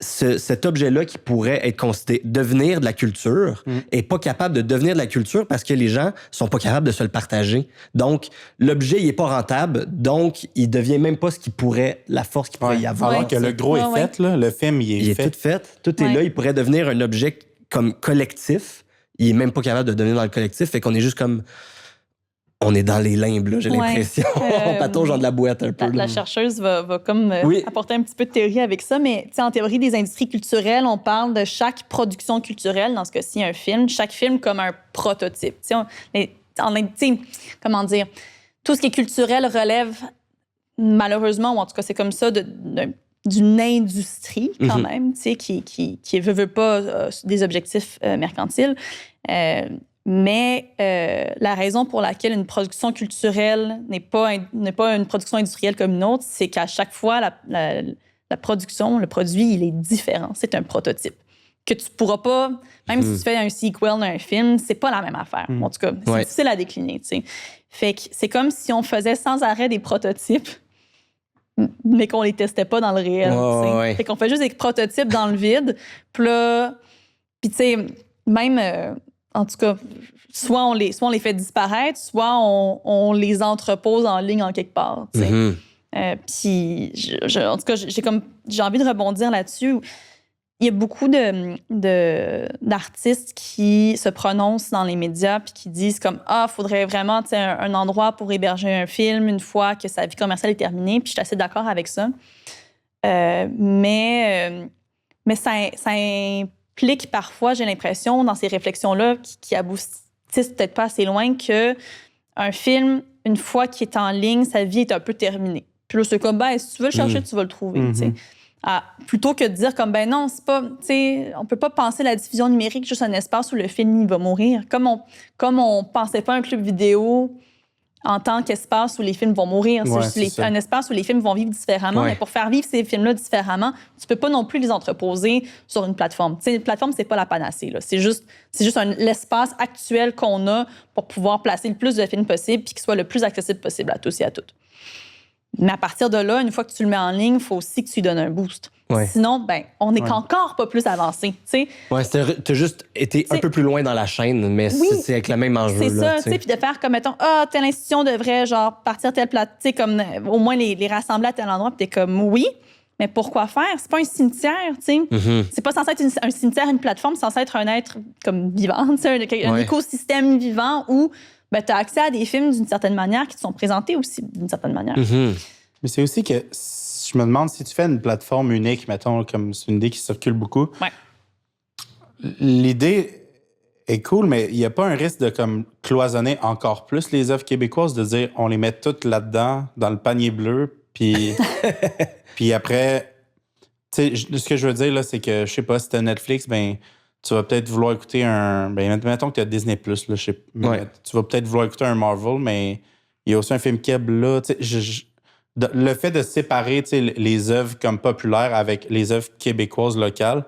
cet objet-là qui pourrait être considéré devenir de la culture est pas capable de devenir de la culture parce que les gens sont pas capables de se le partager. Donc, l'objet, il est pas rentable, donc il devient même pas ce qu'il pourrait, la force qu'il pourrait y avoir. Alors que le gros est fait, là, le film, il est fait. Tout fait. Tout est là. Il pourrait devenir un objet comme collectif. Il est même pas capable de devenir dans le collectif. Fait qu'on est juste comme... On est dans les limbes, là, j'ai l'impression. On patauge dans de la boîte un peu. La chercheuse va comme apporter un petit peu de théorie avec ça, mais en théorie des industries culturelles, on parle de chaque production culturelle, dans ce cas-ci un film, chaque film comme un prototype. Comment dire, tout ce qui est culturel relève malheureusement, ou en tout cas c'est comme ça, d'une industrie quand même, qui veut pas des objectifs mercantiles. Mais la raison pour laquelle une production culturelle n'est pas une production industrielle comme une autre, c'est qu'à chaque fois, la production, le produit, il est différent. C'est un prototype. Que tu pourras pas, même si tu fais un sequel d'un film, c'est pas la même affaire. En tout cas, c'est difficile à décliner, tu sais. Fait que c'est comme si on faisait sans arrêt des prototypes, mais qu'on les testait pas dans le réel. Fait qu'on fait juste des prototypes dans le vide. Puis tu sais, même... en tout cas, soit on les fait disparaître, soit on les entrepose en ligne en quelque part. Puis, en tout cas, j'ai envie de rebondir là-dessus. Il y a beaucoup d'artistes qui se prononcent dans les médias puis qui disent comme « Ah, il faudrait vraiment un endroit pour héberger un film une fois que sa vie commerciale est terminée. » Puis je suis assez d'accord avec ça. Mais ça implique parfois, j'ai l'impression, dans ces réflexions-là, qui aboutissent peut-être pas assez loin, qu'un film, une fois qu'il est en ligne, sa vie est un peu terminée. Puis là, c'est comme, si tu veux le chercher, tu vas le trouver. Plutôt que de dire comme, non, c'est pas, on peut pas penser la diffusion numérique juste un espace où le film il va mourir. Comme on pensait pas un club vidéo en tant qu'espace où les films vont mourir. C'est juste un espace où les films vont vivre différemment. Mais pour faire vivre ces films-là différemment, tu peux pas non plus les entreposer sur une plateforme. Une plateforme, c'est pas la panacée. Là. C'est juste l'espace actuel qu'on a pour pouvoir placer le plus de films possible puis qu'il soit le plus accessible possible à tous et à toutes. Mais à partir de là, une fois que tu le mets en ligne, il faut aussi que tu lui donnes un boost. Sinon, on n'est qu'encore pas plus avancé. T'as juste été un peu plus loin dans la chaîne, mais c'est avec le même enjeu. C'est ça, puis de faire comme, mettons, telle institution devrait partir telle plate, comme au moins les rassembler à tel endroit, puis t'es comme, oui, mais pourquoi faire? C'est pas un cimetière, C'est pas censé être un cimetière, une plateforme, c'est censé être un être comme vivant, un écosystème vivant où tu as accès à des films d'une certaine manière qui te sont présentés aussi d'une certaine manière. Mais c'est aussi que je me demande si tu fais une plateforme unique, mettons, comme c'est une idée qui circule beaucoup. L'idée est cool, mais il n'y a pas un risque de cloisonner encore plus les œuvres québécoises, de dire on les met toutes là-dedans, dans le panier bleu, puis après, tu sais, ce que je veux dire, là, c'est que, je sais pas, si t'as Netflix, tu vas peut-être vouloir écouter mettons que tu as Disney+, là, tu vas peut-être vouloir écouter un Marvel, mais il y a aussi un film Keb là. le fait de séparer les œuvres comme populaires avec les œuvres québécoises locales,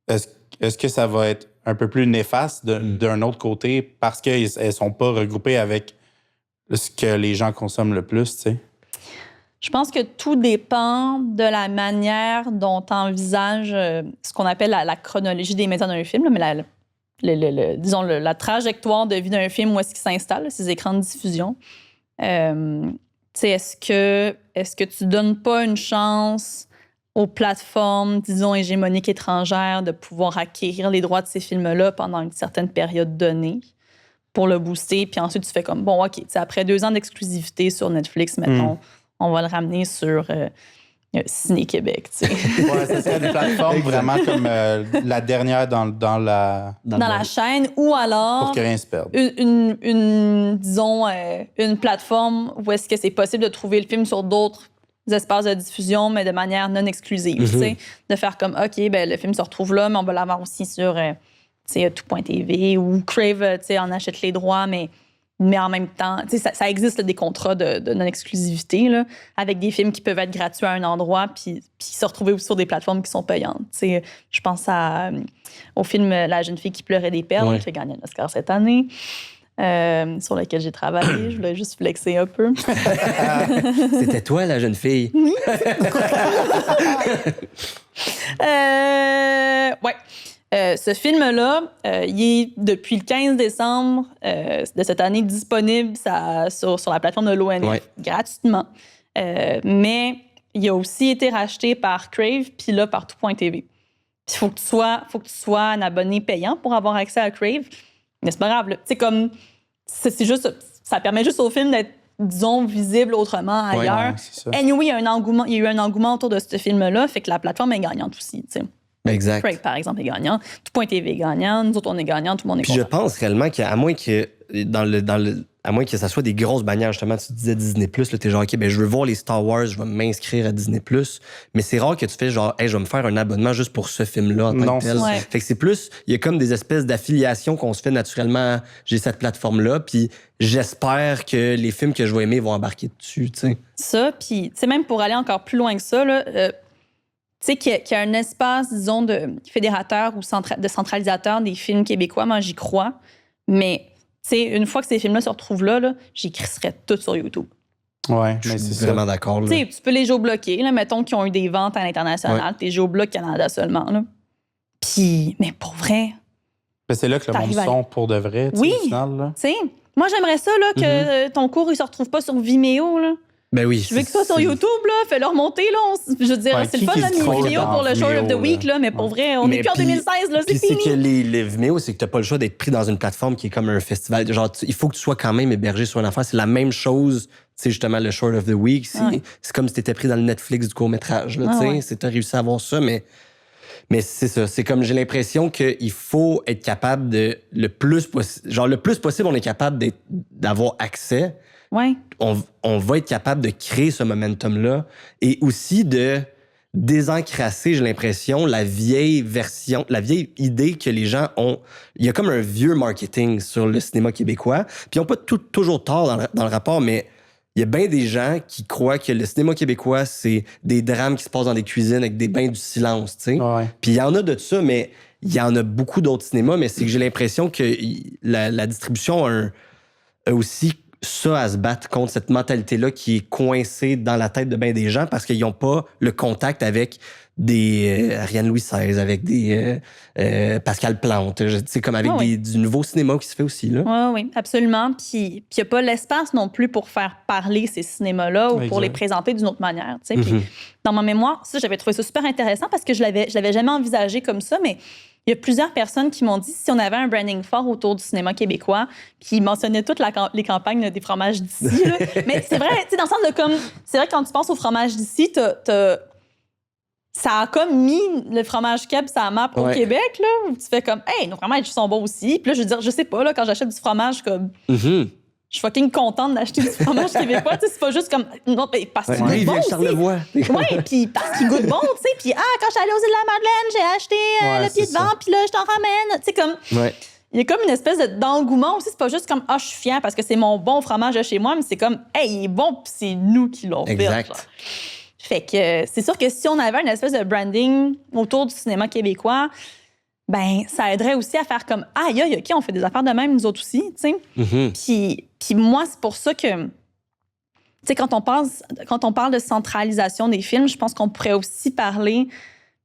est-ce que ça va être un peu plus néfaste d'un autre côté parce qu'elles ne sont pas regroupées avec ce que les gens consomment le plus, tu sais? Je pense que tout dépend de la manière dont tu envisages ce qu'on appelle la chronologie des médias d'un film, là, mais disons la trajectoire de vie d'un film, où est-ce qu'il s'installe, ces écrans de diffusion. Est-ce que tu donnes pas une chance aux plateformes, disons, hégémoniques étrangères de pouvoir acquérir les droits de ces films-là pendant une certaine période donnée pour le booster, puis ensuite tu fais comme, bon, OK, après 2 ans d'exclusivité sur Netflix, mettons, on va le ramener sur Ciné-Québec, tu sais. Ouais, ça serait des plateformes vraiment comme la dernière dans la chaîne, ou alors... Pour que rien se perde. Disons, une plateforme où est-ce que c'est possible de trouver le film sur d'autres espaces de diffusion, mais de manière non exclusive, tu sais. De faire comme, OK, ben le film se retrouve là, mais on va l'avoir aussi sur, tout.tv ou Crave, tu sais, on achète les droits, mais en même temps, ça existe là, des contrats de non-exclusivité là, avec des films qui peuvent être gratuits à un endroit puis se retrouver aussi sur des plateformes qui sont payantes. Je pense au film La jeune fille qui pleurait des perles, qui a gagné un Oscar cette année, sur lequel j'ai travaillé. Je voulais juste flexer un peu. C'était toi, la jeune fille? Oui. Ouais. Ce film-là, il est depuis le 15 décembre de cette année disponible sur la plateforme de l'ONF gratuitement. Mais il a aussi été racheté par Crave puis là par tout.tv. Il faut que tu sois un abonné payant pour avoir accès à Crave. Mais c'est pas grave. C'est juste, ça permet juste au film d'être, disons, visible autrement ailleurs. Anyway, il y a eu un engouement autour de ce film-là, fait que la plateforme est gagnante aussi, tu sais. Exact. Crave, par exemple, est gagnant. Tout.tv est gagnant. Nous autres, on est gagnant. Tout le monde est content. Puis je pense réellement qu'à moins que à moins que ça soit des grosses bannières, justement, tu disais Disney+, là, t'es genre, OK, ben je veux voir les Star Wars, je vais m'inscrire à Disney+, mais c'est rare que tu fais genre, hey, je vais me faire un abonnement juste pour ce film-là en tant que tel. Ouais. Fait que c'est plus, il y a comme des espèces d'affiliations qu'on se fait naturellement, j'ai cette plateforme-là, puis j'espère que les films que je vais aimer vont embarquer dessus, tu sais. Ça, puis, tu sais, même pour aller encore plus loin que ça, là, tu sais, qu'il y a un espace, disons, de fédérateur ou de centralisateur des films québécois, moi, j'y crois. Mais, tu sais, une fois que ces films-là se retrouvent là j'y crisserais tout sur YouTube. Ouais, mais c'est vraiment d'accord. Tu sais, tu peux les géobloquer, là, mettons qu'ils ont eu des ventes à l'international, t'es géobloques Canada seulement, là. Puis, mais pour vrai... Mais c'est là que le monde sont pour de vrai, tu sais, au final, là. Tu sais, moi, j'aimerais ça, là, que ton cours, il se retrouve pas sur Vimeo, là. Ben oui. Je veux que ça sur YouTube, là, fais-le remonter, là. Je veux dire, c'est le fun, là, mes vidéos pour le Show of the Week, là, mais pour vrai, on est plus en 2016, là, c'est fini. Puis c'est que les Vimeo, c'est que t'as pas le choix d'être pris dans une plateforme qui est comme un festival. Genre, il faut que tu sois quand même hébergé sur une affaire. C'est la même chose, tu sais, justement, le Show of the Week. C'est comme si t'étais pris dans le Netflix du court-métrage, là, tu sais. T'as réussi à avoir ça, mais c'est ça. C'est comme, j'ai l'impression qu'il faut être capable de, le plus possible, on est capable d'avoir accès. Ouais. On va être capable de créer ce momentum-là et aussi de désencrasser, j'ai l'impression, la vieille idée que les gens ont. Il y a comme un vieux marketing sur le cinéma québécois. Puis ils n'ont pas toujours tort dans le rapport, mais il y a bien des gens qui croient que le cinéma québécois, c'est des drames qui se passent dans des cuisines avec des bains du silence, tu sais. Ouais. Puis il y en a de ça, mais il y en a beaucoup d'autres cinémas, mais c'est que j'ai l'impression que la distribution a aussi ça à se battre contre cette mentalité-là qui est coincée dans la tête de bien des gens parce qu'ils n'ont pas le contact avec des Ariane Louis XVI, avec des Pascal Plante, c'est comme avec du nouveau cinéma qui se fait aussi, là. Oui, absolument. Puis il n'y a pas l'espace non plus pour faire parler ces cinémas-là ou pour les présenter d'une autre manière. Tu sais. Puis dans ma mémoire, ça, j'avais trouvé ça super intéressant parce que je l'avais jamais envisagé comme ça, mais il y a plusieurs personnes qui m'ont dit si on avait un branding fort autour du cinéma québécois, qui mentionnaient toutes les campagnes des fromages d'ici. Mais c'est vrai, tu sais, dans le sens de comme... C'est vrai que quand tu penses aux fromages d'ici, ça a comme mis le fromage Keb sur la map au Québec, là, où tu fais comme, hey, nos fromages sont bons aussi. Puis là, je veux dire, je sais pas, là, quand j'achète du fromage, comme... Je suis fucking contente d'acheter du fromage québécois. Tu sais, c'est pas juste comme... Non, parce qu'il goûte bon Charlevoix. Oui, puis parce qu'il goûte bon, tu sais. Puis, quand je suis allée aux îles de la Madeleine, j'ai acheté le pied de vent, puis là, je t'en ramène. Tu sais, comme... il y a comme une espèce d'engouement aussi. C'est pas juste comme « Ah, je suis fière parce que c'est mon bon fromage de chez moi », mais c'est comme « Hey, il est bon, puis c'est nous qui l'ont fait. » Exact. Fait que c'est sûr que si on avait une espèce de branding autour du cinéma québécois, ben ça aiderait aussi à faire comme « Aïe, aïe, OK, on fait des affaires de même, nous autres aussi. » tu sais. Puis moi, c'est pour ça que, tu sais, quand on parle de centralisation des films, je pense qu'on pourrait aussi parler...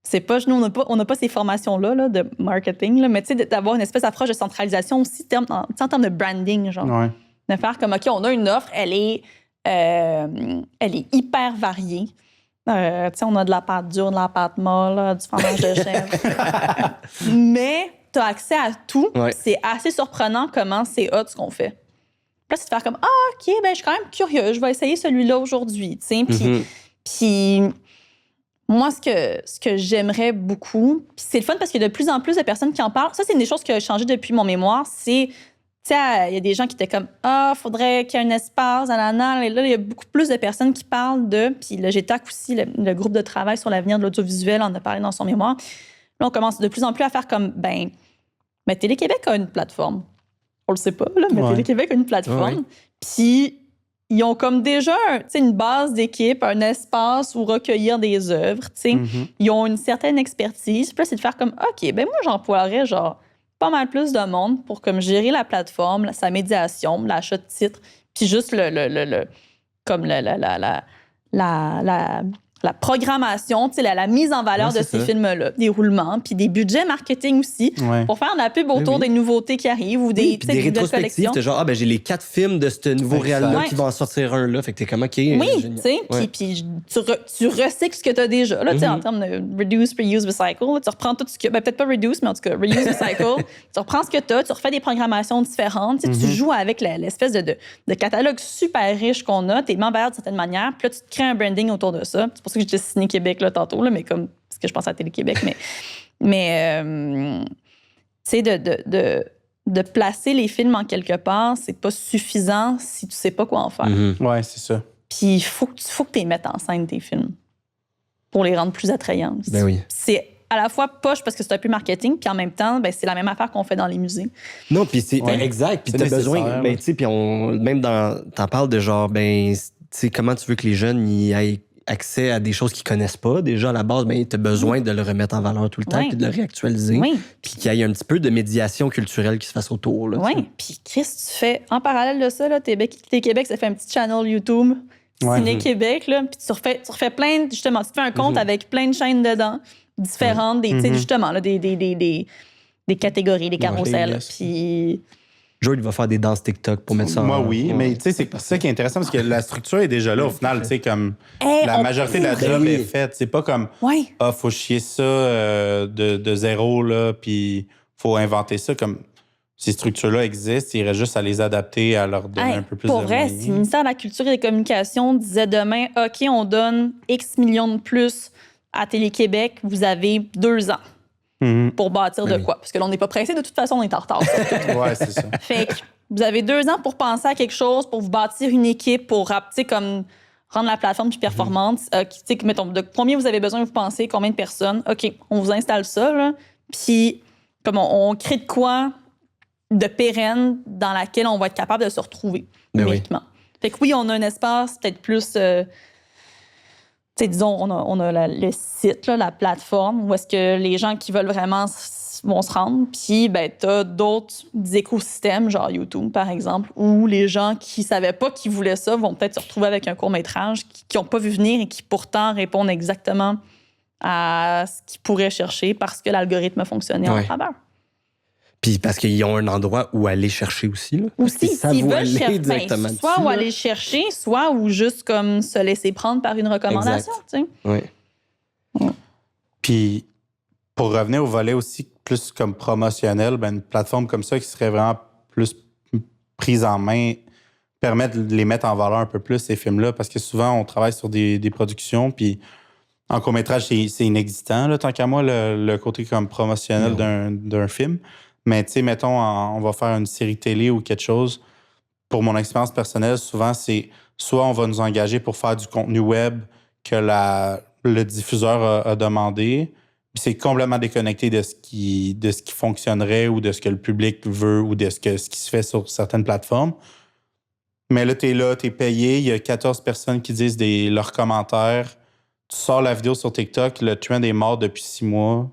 C'est pas, nous, on n'a pas ces formations-là là, de marketing, là, mais tu sais, d'avoir une espèce d'approche de centralisation aussi en termes de branding, genre. Ouais. De faire comme, OK, on a une offre, elle est hyper variée. Tu sais, on a de la pâte dure, de la pâte molle, du fromage de chèvre. Mais tu as accès à tout. Ouais. C'est assez surprenant comment c'est hot ce qu'on fait. Puis là, c'est de faire comme, OK, ben je suis quand même curieux, je vais essayer celui-là aujourd'hui, tu sais. Puis moi, ce que j'aimerais beaucoup, puis c'est le fun parce qu'il y a de plus en plus de personnes qui en parlent. Ça, c'est une des choses qui a changé depuis mon mémoire. C'est, tu sais, il y a des gens qui étaient comme faudrait qu'il y ait un espace, nanana. Et là, il y a beaucoup plus de personnes qui parlent de. Puis le GTAC aussi, le groupe de travail sur l'avenir de l'audiovisuel, en a parlé dans son mémoire. Là, on commence de plus en plus à faire comme, mais Télé-Québec a une plateforme. On le sait pas, là, mais Télé-Québec a une plateforme. Puis ils ont comme déjà une base d'équipe, un espace où recueillir des œuvres. Ils ont une certaine expertise. Puis là, c'est de faire comme, OK, ben moi, j'emploierais genre pas mal plus de monde pour comme gérer la plateforme, sa médiation, l'achat de titres, puis juste comme la programmation, la mise en valeur de ces films-là, des roulements, puis des budgets marketing aussi, pour faire de la pub autour des nouveautés qui arrivent ou des rétrospectives. T'es genre, j'ai les 4 films de ce nouveau réal-là qui va en sortir un là. Fait que t'es comme, OK. Oui, tu sais, puis tu recycles ce que t'as déjà, là, en termes de reduce, reuse, recycle. Là, tu reprends tout ce que... peut-être pas reduce, mais en tout cas, reuse, recycle. Tu reprends ce que t'as, tu refais des programmations différentes. Tu joues avec l'espèce de catalogue super riche qu'on a, t'es membre d'une certaine manière, puis là, tu te crées un branding autour de ça. C'est pour ça que j'ai Ciné Québec là, tantôt, là, mais comme parce que je pense à Télé-Québec, mais tu sais, de placer les films en quelque part, c'est pas suffisant si tu sais pas quoi en faire. Ouais, c'est ça. Puis il faut que tu les mettes en scène, tes films, pour les rendre plus attrayants. Ben oui. C'est à la fois poche parce que c'est un peu marketing, puis en même temps, c'est la même affaire qu'on fait dans les musées. Non, puis c'est exact. Puis t'as besoin, tu sais, puis même t'en parles de genre, tu sais, comment tu veux que les jeunes y aient accès à des choses qu'ils connaissent pas. Déjà, à la base, tu as besoin de le remettre en valeur tout le temps puis de le réactualiser. Puis qu'il y ait un petit peu de médiation culturelle qui se fasse autour. Oui. Puis, Chris, tu fais, en parallèle de ça, Télé-Québec, ça fait un petit channel YouTube, Ciné Québec, là, puis tu refais plein, justement, tu fais un compte avec plein de chaînes dedans, différentes, justement, là, des catégories, des carousels. Puis... Joe, il va faire des danses TikTok pour mettre ça Moi, oui, mais tu sais, c'est ça qui est intéressant parce que la structure est déjà là au final, tu sais, comme la majorité de la job est faite. C'est pas comme, faut chier ça de zéro, là, puis faut inventer ça. Comme ces structures-là existent, il reste juste à les adapter, à leur donner un peu plus de moyens. Pour vrai, si le ministère de la Culture et des Communications disait demain, OK, on donne X millions de plus à Télé-Québec, vous avez 2 ans. Pour bâtir de quoi. Parce que là, on n'est pas pressé. De toute façon, on est en retard. Ouais, c'est ça. Fait que vous avez 2 ans pour penser à quelque chose, pour vous bâtir une équipe, pour comme rendre la plateforme plus performante. Mettons, de combien vous avez besoin, vous pensez, combien de personnes. OK, on vous installe ça, là. Puis, comme on crée de quoi de pérenne dans laquelle on va être capable de se retrouver numériquement. Fait que oui, on a un espace peut-être plus... disons, on a le site, là, la plateforme, où est-ce que les gens qui veulent vraiment vont se rendre. Puis, t'as d'autres écosystèmes, genre YouTube, par exemple, où les gens qui savaient pas qu'ils voulaient ça vont peut-être se retrouver avec un court-métrage qui n'ont pas vu venir et qui pourtant répondent exactement à ce qu'ils pourraient chercher parce que l'algorithme fonctionnait en faveur. Puis parce qu'ils ont un endroit où aller chercher aussi. Là. Aussi, s'ils veulent chercher, soit où aller chercher, soit où juste comme se laisser prendre par une recommandation. Oui. Puis, pour revenir au volet aussi plus comme promotionnel, une plateforme comme ça qui serait vraiment plus prise en main permet de les mettre en valeur un peu plus, ces films-là, parce que souvent, on travaille sur des productions, puis en court-métrage, c'est inexistant, là, tant qu'à moi, le côté comme promotionnel d'un film. Mais tu sais, mettons, on va faire une série télé ou quelque chose. Pour mon expérience personnelle, souvent, c'est soit on va nous engager pour faire du contenu web que le diffuseur a demandé, c'est complètement déconnecté de ce qui fonctionnerait ou de ce que le public veut ou de ce qui se fait sur certaines plateformes. Mais là, t'es payé, il y a 14 personnes qui disent leurs commentaires. Tu sors la vidéo sur TikTok, le trend est mort depuis 6 mois.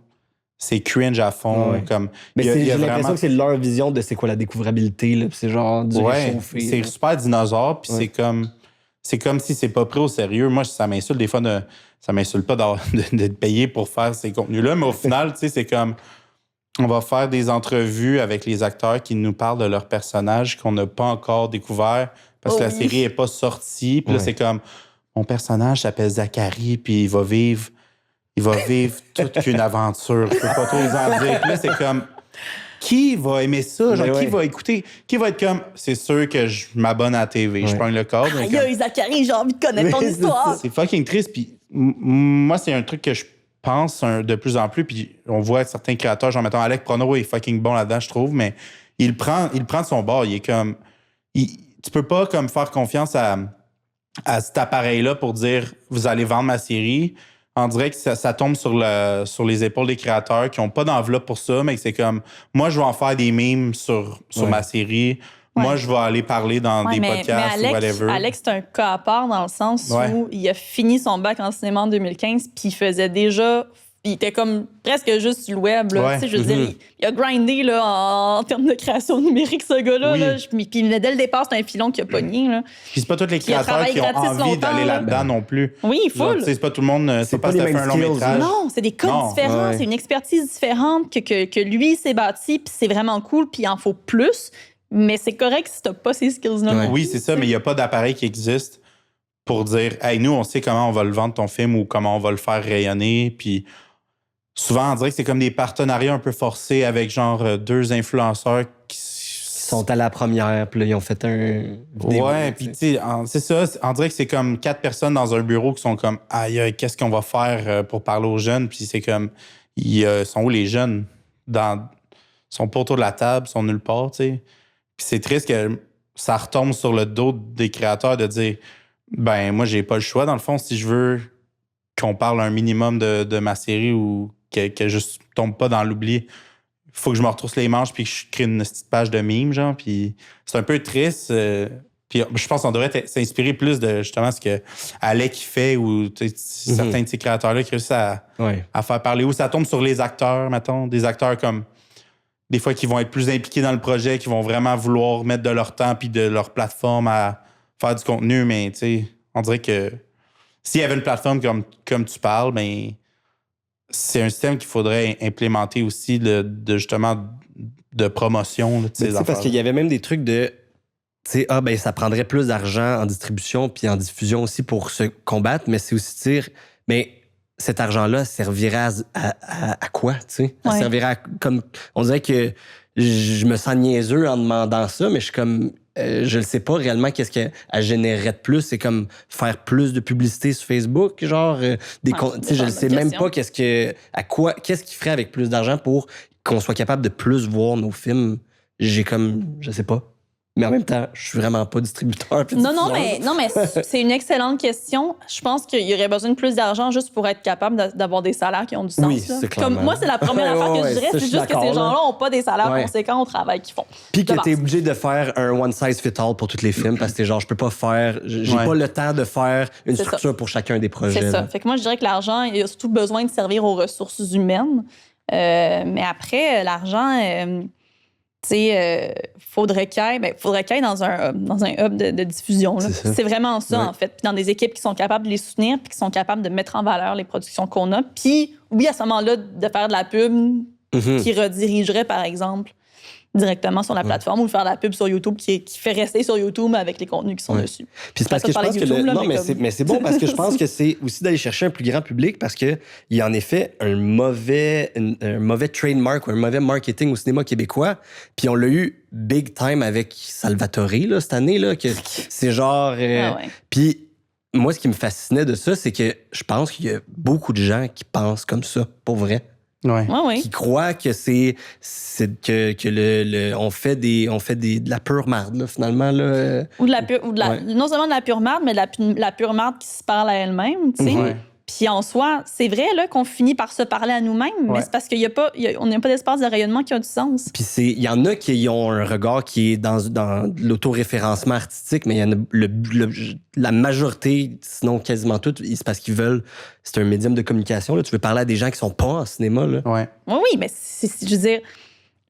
C'est cringe à fond. Ouais. Comme, mais j'ai vraiment... l'impression que c'est leur vision de c'est quoi la découvrabilité. Là, c'est genre du réchauffé. C'est super dinosaure, puis c'est comme si c'est pas pris au sérieux. Moi, ça m'insulte des fois ça m'insulte pas d'être payé pour faire ces contenus-là, mais au final, tu sais, c'est comme on va faire des entrevues avec les acteurs qui nous parlent de leurs personnages qu'on n'a pas encore découvert parce que la série n'est pas sortie. Puis là, c'est comme mon personnage s'appelle Zachary, puis il va vivre toute une aventure. Je peux pas trop vous en dire. Puis là, c'est comme qui va aimer ça? Genre, qui va écouter? Qui va être comme, c'est sûr que je m'abonne à la TV. Je prends le code. Aïe, Zachary, j'ai envie de connaître ton histoire. C'est fucking triste. Puis moi, c'est un truc que je pense de plus en plus. Puis on voit certains créateurs, genre, mettons, Alec Prono est fucking bon là-dedans, je trouve, mais il prend de son bord. Il est comme... tu peux pas comme faire confiance à cet appareil-là pour dire, vous allez vendre ma série. On dirait que ça tombe sur les épaules des créateurs qui n'ont pas d'enveloppe pour ça, mais que c'est comme, moi, je vais en faire des memes sur ma série. Moi, je vais aller parler dans des podcasts ou whatever. Alex, c'est un cas à part dans le sens où il a fini son bac en cinéma en 2015, puis il faisait déjà... Il était comme presque juste sur le web. Là. Tu sais, je veux dire, il a grindé là, en termes de création numérique, ce gars-là. Là. Puis dès le départ, c'est un filon qui a pogné. Là. Puis c'est pas tous les créateurs qui ont envie d'aller là-dedans non plus. Oui, il faut. C'est pas tout le monde. C'est pas si t'as fait un long métrage. Non, c'est des codes différents. C'est une expertise différente que lui s'est bâti. Puis c'est vraiment cool. Puis il en faut plus. Mais c'est correct si t'as pas ces skills-là. Oui, c'est ça. Mais il n'y a pas d'appareil qui existe pour dire, hey, nous, on sait comment on va le vendre ton film ou comment on va le faire rayonner. Puis souvent, on dirait que c'est comme des partenariats un peu forcés avec genre 2 influenceurs qui sont à la première, puis là, ils ont fait un vidéo. Ouais, puis tu sais, c'est ça. On dirait que c'est comme 4 personnes dans un bureau qui sont comme, aïe, qu'est-ce qu'on va faire pour parler aux jeunes? Puis c'est comme, ils sont où les jeunes? Ils sont pas autour de la table, ils sont nulle part, tu sais. Puis c'est triste que ça retombe sur le dos des créateurs de dire, ben, moi, j'ai pas le choix, dans le fond, si je veux qu'on parle un minimum de ma série ou que je tombe pas dans l'oubli. Il faut que je me retrousse les manches puis que je crée une petite page de meme, genre. Puis c'est un peu triste. Puis je pense qu'on devrait s'inspirer plus de justement ce que Alec fait ou certains de ces créateurs-là qui réussissent à faire parler. Ou ça tombe sur les acteurs, mettons. Des acteurs comme des fois qui vont être plus impliqués dans le projet, qui vont vraiment vouloir mettre de leur temps puis de leur plateforme à faire du contenu. Mais tu sais, on dirait que s'il y avait une plateforme comme tu parles, ben c'est un système qu'il faudrait implémenter aussi de justement de promotion. Là, de parce qu'il y avait même des trucs de ben ça prendrait plus d'argent en distribution puis en diffusion aussi pour se combattre, mais c'est aussi dire, mais cet argent-là servirait à quoi, tu sais? Ça servirait à, comme, on dirait que je me sens niaiseux en demandant ça, mais je suis comme, je ne sais pas réellement qu'est-ce qu'elle générerait de plus. C'est comme faire plus de publicité sur Facebook, genre je ne sais même pas qu'est-ce qui ferait avec plus d'argent pour qu'on soit capable de plus voir nos films. Je sais pas. Mais en même temps, je suis vraiment pas distributeur. Non, mais c'est une excellente question. Je pense qu'il y aurait besoin de plus d'argent juste pour être capable d'avoir des salaires qui ont du sens. Oui, c'est clairement. Comme moi, c'est la première affaire que je dirais. C'est juste que ces gens-là n'ont pas des salaires conséquents au travail qu'ils font. Puis que t'es obligé de faire un one size fit all pour tous les films parce que genre, je peux pas faire... J'ai pas le temps de faire une structure pour chacun des projets. C'est ça. Fait que moi, je dirais que l'argent, il a surtout besoin de servir aux ressources humaines. Mais après, l'argent... faudrait qu'il y ait dans un hub de diffusion. C'est vraiment ça, en fait. Puis dans des équipes qui sont capables de les soutenir puis qui sont capables de mettre en valeur les productions qu'on a. Puis, oui, à ce moment-là, de faire de la pub qui redirigerait, par exemple, directement sur la plateforme ou de faire de la pub sur YouTube qui fait rester sur YouTube avec les contenus qui sont dessus. Puis c'est parce que je pense que mais c'est bon parce que je pense que c'est aussi d'aller chercher un plus grand public parce que il y a en effet un mauvais trademark ou un mauvais marketing au cinéma québécois. Puis on l'a eu big time avec Salvatore là, cette année là, que c'est genre. Puis moi, ce qui me fascinait de ça, c'est que je pense qu'il y a beaucoup de gens qui pensent comme ça, pour vrai. Qui croient que on fait de la pure marde là, finalement là. Non seulement de la pure marde, mais de la pure marde qui se parle à elle-même, tu sais. Puis en soi, c'est vrai là, qu'on finit par se parler à nous-mêmes, mais c'est parce qu'on n'a pas d'espace de rayonnement qui a du sens. Puis il y en a qui ont un regard qui est dans l'autoréférencement artistique, mais il y en a la majorité, sinon quasiment toutes, c'est parce qu'ils veulent... C'est un médium de communication. Là. Tu veux parler à des gens qui sont pas en cinéma. Là. Ouais. Oui, mais je veux dire...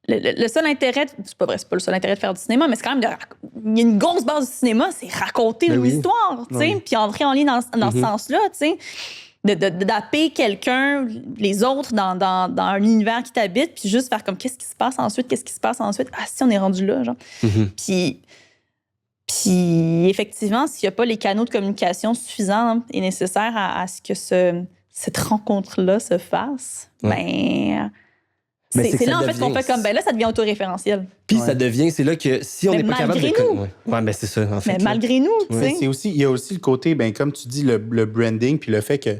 Le seul intérêt, c'est pas vrai, c'est pas le seul intérêt de faire du cinéma, mais c'est quand même il y a une grosse base du cinéma, c'est raconter une histoire, tu sais, puis entrer en ligne dans ce sens-là, tu sais, d'appeler quelqu'un, les autres dans un univers qui t'habite, puis juste faire comme qu'est-ce qui se passe ensuite, ah si on est rendu là, genre. Puis effectivement, s'il n'y a pas les canaux de communication suffisants et nécessaires à ce que cette rencontre-là se fasse, ben... C'est là, en fait, qu'on fait comme, ben là, ça devient autoréférentiel. Puis ça devient, c'est là que si on n'est pas capable de... Ouais, mais c'est ça, en fait. Mais malgré nous, tu sais. Il y a aussi le côté, ben comme tu dis, le branding, puis le fait que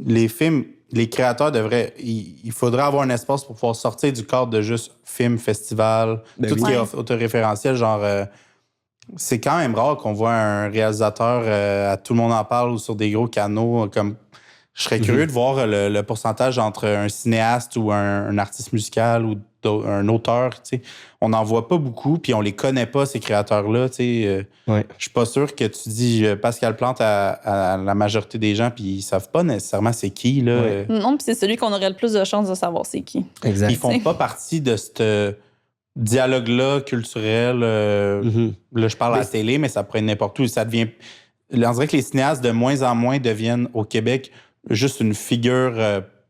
les films, les créateurs devraient... Il faudrait avoir un espace pour pouvoir sortir du cadre de juste film, festival, tout ce qui est autoréférentiel, genre... c'est quand même rare qu'on voit un réalisateur à Tout le monde en parle ou sur des gros canaux comme... Je serais curieux de voir le pourcentage entre un cinéaste ou un artiste musical ou un auteur. T'sais. On n'en voit pas beaucoup, puis on les connaît pas, ces créateurs-là. Je suis pas sûr que tu dis Pascal Plante à la majorité des gens, puis ils savent pas nécessairement c'est qui. Là. Non, puis c'est celui qu'on aurait le plus de chances de savoir c'est qui. Exact. Ils font pas partie de ce dialogue-là culturel. Là, je parle à la télé, mais ça pourrait être n'importe où. Ça devient... On dirait que les cinéastes, de moins en moins, deviennent au Québec juste une figure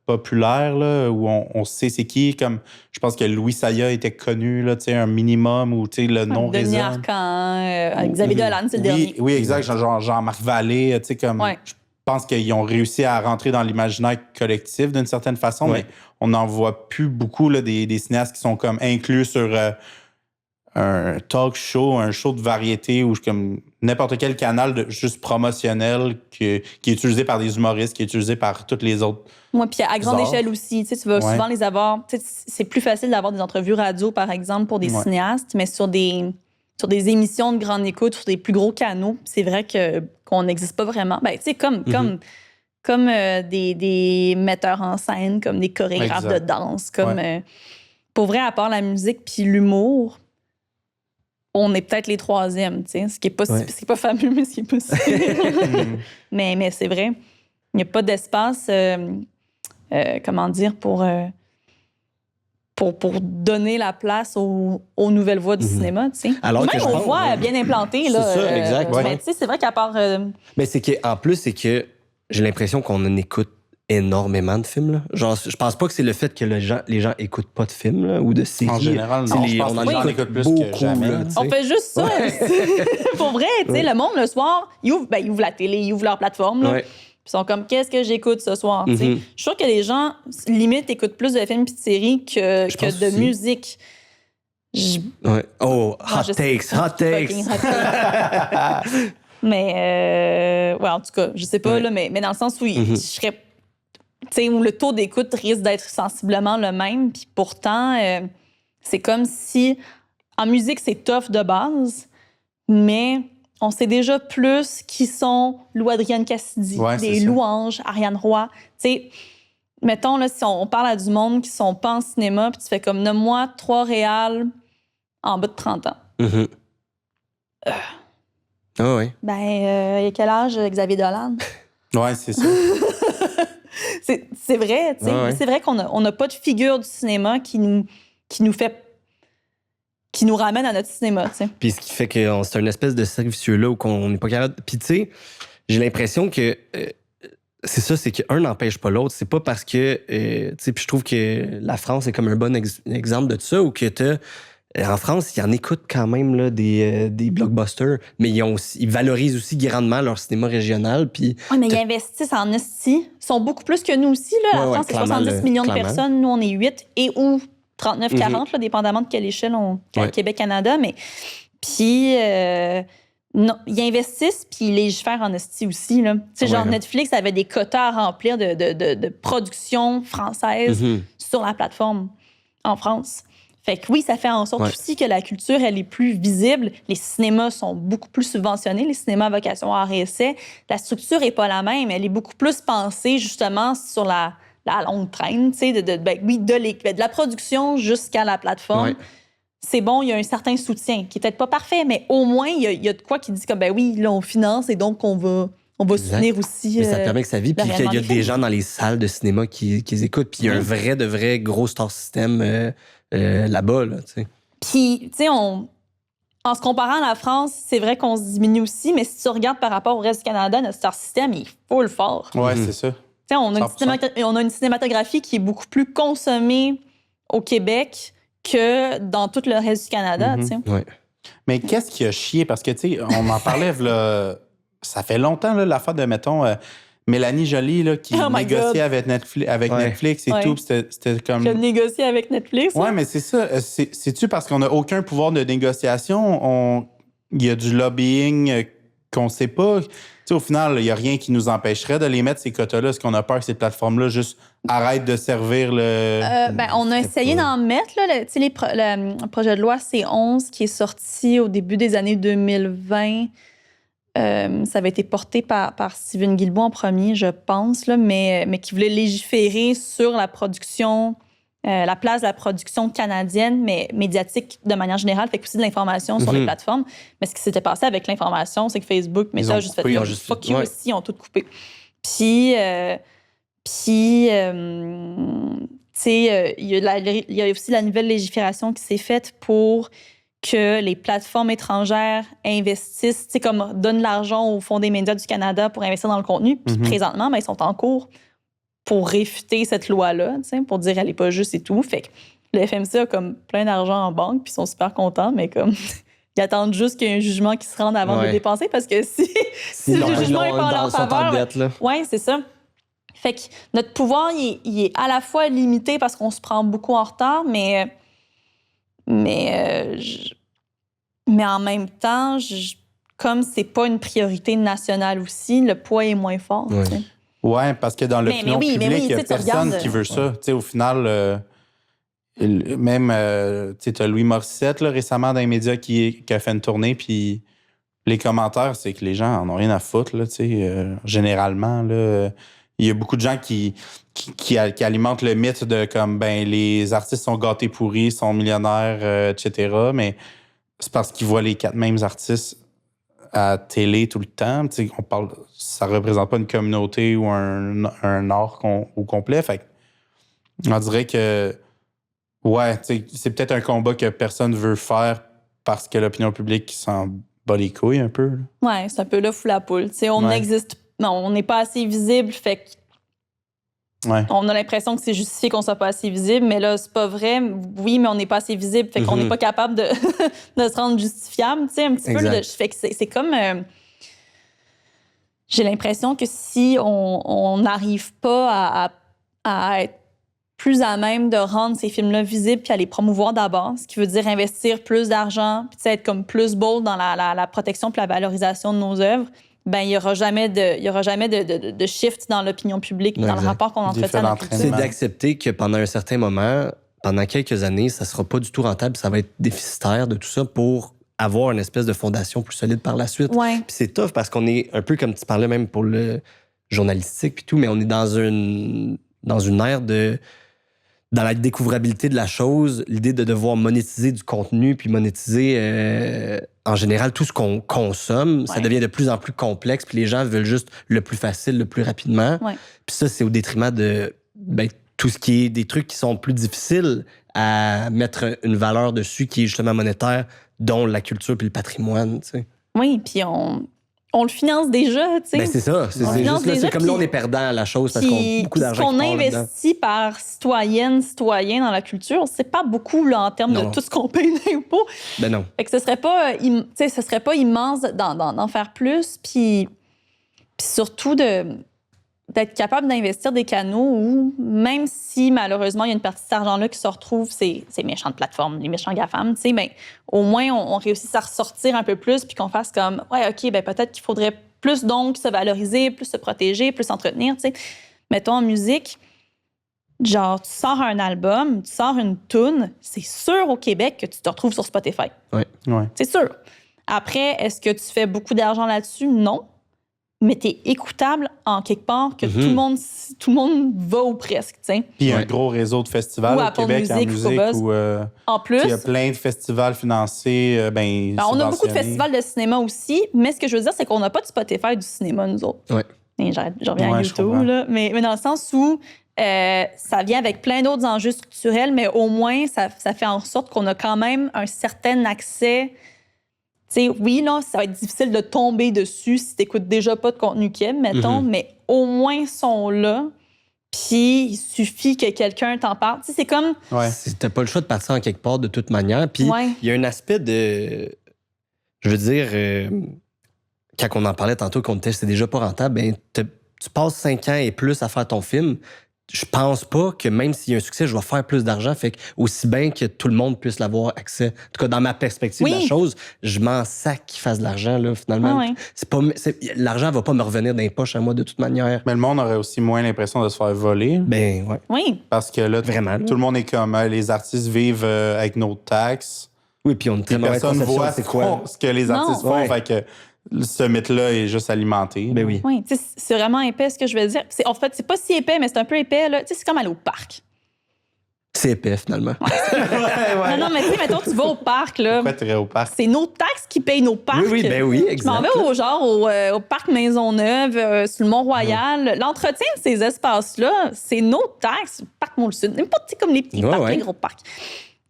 populaire, là, où on sait c'est qui. Comme, je pense que Louis Saya était connu, là, un minimum, où le nom résonne. Denis Arcand, Xavier Dolan, c'est le dernier. Oui, exact. Jean-Marc Vallée, comme... Je pense qu'ils ont réussi à rentrer dans l'imaginaire collectif d'une certaine façon, mais on n'en voit plus beaucoup là, des cinéastes qui sont comme inclus sur un talk show, un show de variété où comme n'importe quel canal juste promotionnel qui est utilisé par des humoristes, qui est utilisé par toutes les autres. Moi, puis à grande échelle aussi, tu vas souvent les avoir. C'est plus facile d'avoir des entrevues radio, par exemple, pour des cinéastes, mais sur des émissions de grande écoute, sur des plus gros canaux, c'est vrai qu'on n'existe pas vraiment. Ben, tu sais, comme des metteurs en scène, comme des chorégraphes de danse, comme pour vrai, à part la musique puis l'humour, on est peut-être les troisièmes, tu sais, ce qui est pas fameux, mais ce qui est possible. mais c'est vrai, il n'y a pas d'espace, comment dire, pour donner la place aux nouvelles voix du cinéma, tu sais. Alors même aux voix bien implantées, là. C'est ça, exact. Mais tu sais, c'est vrai qu'à part... Mais c'est qu'en plus, c'est que j'ai l'impression qu'on en écoute énormément de films. Là. Genre, je pense pas que c'est le fait que les gens écoutent pas de films là, ou de séries. En général, non. Je pense on en écoute plus beaucoup, que jamais. Là, on fait juste ça. Pour vrai, tu sais, le monde, le soir, ils ouvrent la télé, ils ouvrent leur plateforme. Là. Puis ils sont comme, qu'est-ce que j'écoute ce soir? Je suis sûre que les gens, limite, écoutent plus de films et de séries que de aussi. Musique. Oh, hot takes. Mais, en tout cas, je sais pas, là, mais dans le sens où je serais... Tu sais, où le taux d'écoute risque d'être sensiblement le même. Puis pourtant, c'est comme si... En musique, c'est tough de base, mais on sait déjà plus qui sont Lou Adrienne Cassidy, des Louanges, Ariane Roy. Tu sais, mettons, là, si on parle à du monde qui sont pas en cinéma, puis tu fais comme, nomme-moi 3 réals en bas de 30 ans. Ah oui. Ben, il y a quel âge, Xavier Dolan? Ouais, c'est ça. C'est vrai, tu sais. C'est vrai qu'on n'a pas de figure du cinéma qui nous ramène à notre cinéma, tu sais. Puis ce qui fait que c'est une espèce de cercle vicieux-là où on n'est pas capable... Puis tu sais, j'ai l'impression que... c'est ça, c'est qu'un n'empêche pas l'autre. C'est pas parce que... tu sais, puis je trouve que la France est comme un bon exemple de ça, où que t'as... En France, ils en écoutent quand même là, des blockbusters, mais ils valorisent aussi grandement leur cinéma régional. Oui, mais ils investissent en esti. Ils sont beaucoup plus que nous aussi. Là. La France, c'est 70 millions de personnes. Nous, on est 8 et ou 39-40, là, dépendamment de quelle échelle Québec-Canada. Mais puis, non, ils investissent puis ils légifèrent en esti aussi. Là. Genre, Netflix avait des quotas à remplir de production française sur la plateforme en France. Fait que oui, ça fait en sorte aussi que la culture, elle est plus visible. Les cinémas sont beaucoup plus subventionnés, les cinémas à vocation art et essai. La structure n'est pas la même. Elle est beaucoup plus pensée, justement, sur la longue traîne, tu sais, de la production jusqu'à la plateforme. Ouais. C'est bon, il y a un certain soutien qui est peut-être pas parfait, mais au moins, il y a de quoi qui dit comme, ben oui, là, on finance et donc on va soutenir aussi. Mais ça permet que ça vit, puis qu'il y a des gens dans les salles de cinéma qui écoutent, puis il y a un vrai, de vrai gros star system là-bas, là, tu sais. Puis, tu sais, en se comparant à la France, c'est vrai qu'on se diminue aussi, mais si tu regardes par rapport au reste du Canada, notre star system, il est full fort. Ouais, c'est ça. Tu sais, on a une cinématographie qui est beaucoup plus consommée au Québec que dans tout le reste du Canada, tu sais. Ouais. Mais qu'est-ce qui a chié? Parce que, tu sais, on en parlait, là, ça fait longtemps, là, l'affaire de, mettons, Mélanie Joly, là, qui négociait avec Netflix et tout. C'était comme... Qui a négocié avec Netflix. Ouais, mais c'est ça. C'est-tu parce qu'on n'a aucun pouvoir de négociation? Il y a du lobbying qu'on ne sait pas. Tu sais, au final, il n'y a rien qui nous empêcherait de les mettre, ces quotas-là. Est-ce qu'on a peur que ces plateformes-là juste arrêtent de servir le... on a essayé d'en mettre. Là, le projet de loi C11 qui est sorti au début des années 2020. Ça avait été porté par Steven Guilbeault en premier, je pense, là, mais qui voulait légiférer sur la production, la place de la production canadienne, mais médiatique de manière générale, fait aussi de l'information sur les plateformes. Mais ce qui s'était passé avec l'information, c'est que Facebook, Meta, juste fait fuck you aussi, ils ont tout coupé. Puis tu sais, il y a aussi la nouvelle légifération qui s'est faite pour que les plateformes étrangères investissent, tu sais, comme donnent l'argent au Fonds des médias du Canada pour investir dans le contenu. Puis présentement, ben, ils sont en cours pour réfuter cette loi-là, tu sais, pour dire qu'elle n'est pas juste et tout. Fait que le FMC a comme plein d'argent en banque, puis ils sont super contents, mais comme ils attendent juste qu'il y ait un jugement qui se rende avant de le dépenser, parce que si le jugement n'est pas en leur faveur... Oui, c'est ça. Fait que notre pouvoir, il est à la fois limité parce qu'on se prend beaucoup en retard, mais en même temps, comme c'est pas une priorité nationale aussi, le poids est moins fort. Oui, parce que dans l'opinion publique, il n'y a personne qui veut ça. Au final, même, tu as Louis Morissette là, récemment dans les médias qui a fait une tournée, puis les commentaires, c'est que les gens en ont rien à foutre. Là, généralement, là, il y a beaucoup de gens qui alimentent le mythe de comme ben les artistes sont gâtés pourris, sont millionnaires, etc. Mais c'est parce qu'ils voient les 4 mêmes artistes à télé tout le temps. On parle, ça représente pas une communauté ou un art au complet. Fait on dirait que c'est peut-être un combat que personne veut faire parce que l'opinion publique s'en bat les couilles un peu. Oui, c'est un peu là fou la poule. On n'est pas assez visible, fait que on a l'impression que c'est justifié qu'on soit pas assez visible, mais là, c'est pas vrai. Oui, mais on n'est pas assez visible, fait qu'on n'est pas capable de se rendre justifiable, tu sais, un petit peu. Fait que c'est comme... j'ai l'impression que si on n'arrive pas à être plus à même de rendre ces films-là visibles puis à les promouvoir d'abord, ce qui veut dire investir plus d'argent puis être comme plus bold dans la protection puis la valorisation de nos œuvres, ben il y aura jamais de shift dans l'opinion publique, dans le rapport qu'on entretient à la culture. C'est d'accepter que pendant un certain moment, pendant quelques années, ça sera pas du tout rentable, ça va être déficitaire de tout ça pour avoir une espèce de fondation plus solide par la suite. Ouais. Puis c'est tough parce qu'on est un peu comme tu parlais même pour le journalistique puis tout, mais on est dans une ère dans la découvrabilité de la chose, l'idée de devoir monétiser du contenu puis monétiser en général tout ce qu'on consomme, ça devient de plus en plus complexe puis les gens veulent juste le plus facile, le plus rapidement. Ouais. Puis ça, c'est au détriment de tout ce qui est des trucs qui sont plus difficiles à mettre une valeur dessus qui est justement monétaire, dont la culture puis le patrimoine, tu sais. Oui, puis on le finance déjà, tu sais. Ben c'est ça. C'est juste là, c'est comme là, on est perdant à la chose parce qu'on a beaucoup d'argent qui part là-dedans. Ce qu'on investit par citoyen dans la culture, c'est pas beaucoup là, en termes de tout ce qu'on paye d'impôts. Ben non. Fait que ce serait pas immense d'en faire plus, puis surtout d'être capable d'investir des canaux où, même si malheureusement il y a une partie de cet argent-là qui se retrouve, ces méchantes plateformes, les méchants GAFAM, tu sais, ben, au moins on réussisse à ressortir un peu plus puis qu'on fasse comme, ouais, OK, ben peut-être qu'il faudrait plus donc se valoriser, plus se protéger, plus s'entretenir, tu sais. Mettons en musique, genre, tu sors un album, tu sors une toune, c'est sûr au Québec que tu te retrouves sur Spotify. Ouais. C'est sûr. Après, est-ce que tu fais beaucoup d'argent là-dessus? Non. Mais t'es écoutable en quelque part que tout le monde va ou presque, tu sais. Puis il y a un gros réseau de festivals au Québec en musique où en plus, il y a plein de festivals financés, on a beaucoup de festivals de cinéma aussi, mais ce que je veux dire, c'est qu'on n'a pas de Spotify du cinéma, nous autres. Ouais. Je reviens à YouTube, là, mais dans le sens où ça vient avec plein d'autres enjeux structurels, mais au moins, ça fait en sorte qu'on a quand même un certain accès. T'sais, oui, là, ça va être difficile de tomber dessus si tu n'écoutes déjà pas de contenu Keb, mettons, mais au moins ils sont là. Puis il suffit que quelqu'un t'en parle. T'sais, c'est comme. Ouais. T'as pas le choix de partir en quelque part de toute manière. Puis il y a un aspect de. Je veux dire, quand on en parlait tantôt, qu'on était c'est déjà pas rentable, ben, tu passes 5 ans et plus à faire ton film. Je pense pas que même s'il y a un succès, je vais faire plus d'argent. Fait que aussi bien que tout le monde puisse l'avoir accès. En tout cas, dans ma perspective de la chose, je m'en sac qu'il fasse de l'argent, là, finalement. L'argent va pas me revenir dans les poches à moi de toute manière. Mais le monde aurait aussi moins l'impression de se faire voler. Ben, ouais. Oui. Parce que là, vraiment, tout le monde est comme, les artistes vivent avec nos taxes. Oui, puis on a une très mauvaise personne conception, voit c'est quoi? ce que les artistes font. Fait que ce mythe-là est juste alimenté. Ben oui. Oui, c'est vraiment épais ce que je veux dire. En fait, c'est pas si épais, mais c'est un peu épais. Là. C'est comme aller au parc. C'est épais, finalement. Non, mais tu sais, mettons, tu vas au parc. Là, pourquoi tu irais au parc? C'est nos taxes qui payent nos parcs. Oui, ben oui, exact. Je m'en vais au parc Maisonneuve, sur le Mont-Royal. L'entretien de ces espaces-là, c'est nos taxes. Parc Moule-Sud. Même pas comme les petits parcs, les gros parcs.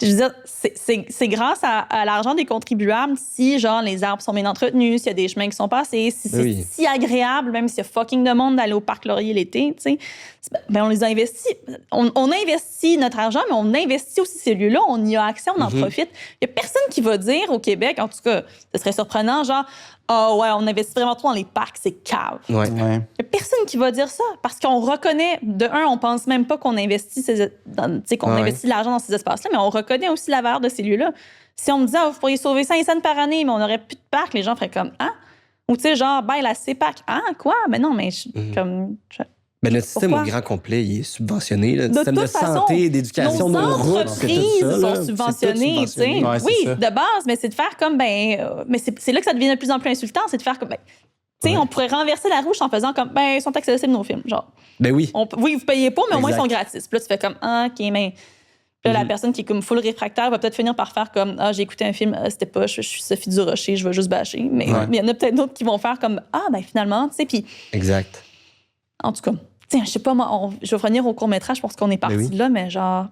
Je veux dire, c'est grâce à l'argent des contribuables si, genre, les arbres sont bien entretenus, s'il y a des chemins qui sont passés, si c'est si agréable, même s'il y a fucking de monde d'aller au Parc Laurier l'été, tu sais, ben on les a investis. On investit notre argent, mais on investit aussi ces lieux-là, on y a accès, on en profite. Il y a personne qui va dire au Québec, en tout cas, ce serait surprenant, genre, on investit vraiment trop dans les parcs, c'est cave. Ouais. Il n'y a personne qui va dire ça parce qu'on reconnaît, de un, on pense même pas qu'on investit, investit de l'argent dans ces espaces-là, mais on reconnaît aussi la valeur de ces lieux-là. Si on me disait, vous pourriez sauver 5 cents par année, mais on n'aurait plus de parcs, les gens feraient comme, ah? Ou tu sais, genre, la CEPAC, ah, quoi? Mais non, mais Ben, notre système au grand complet, il est subventionné. Le système de façon, santé, d'éducation, de routes, nos entreprises sont subventionnées. Ouais, oui, de base, mais c'est de faire comme, mais c'est là que ça devient de plus en plus insultant, c'est de faire comme, on pourrait renverser la roue en faisant comme, ils sont accessibles nos films, genre. Ben oui. Oui, vous payez pas, mais au moins ils sont gratis. Puis là, tu fais comme, OK, mais... Puis là, la personne qui est comme full réfractaire va peut-être finir par faire comme, j'ai écouté un film, c'était pas, je suis Sophie Durocher, je vais juste bâcher. Mais il y en a peut-être d'autres qui vont faire comme, finalement, tu sais, puis... Exact. En tout cas... je sais pas, moi, je vais revenir au court-métrage parce qu'on est parti de là, mais genre,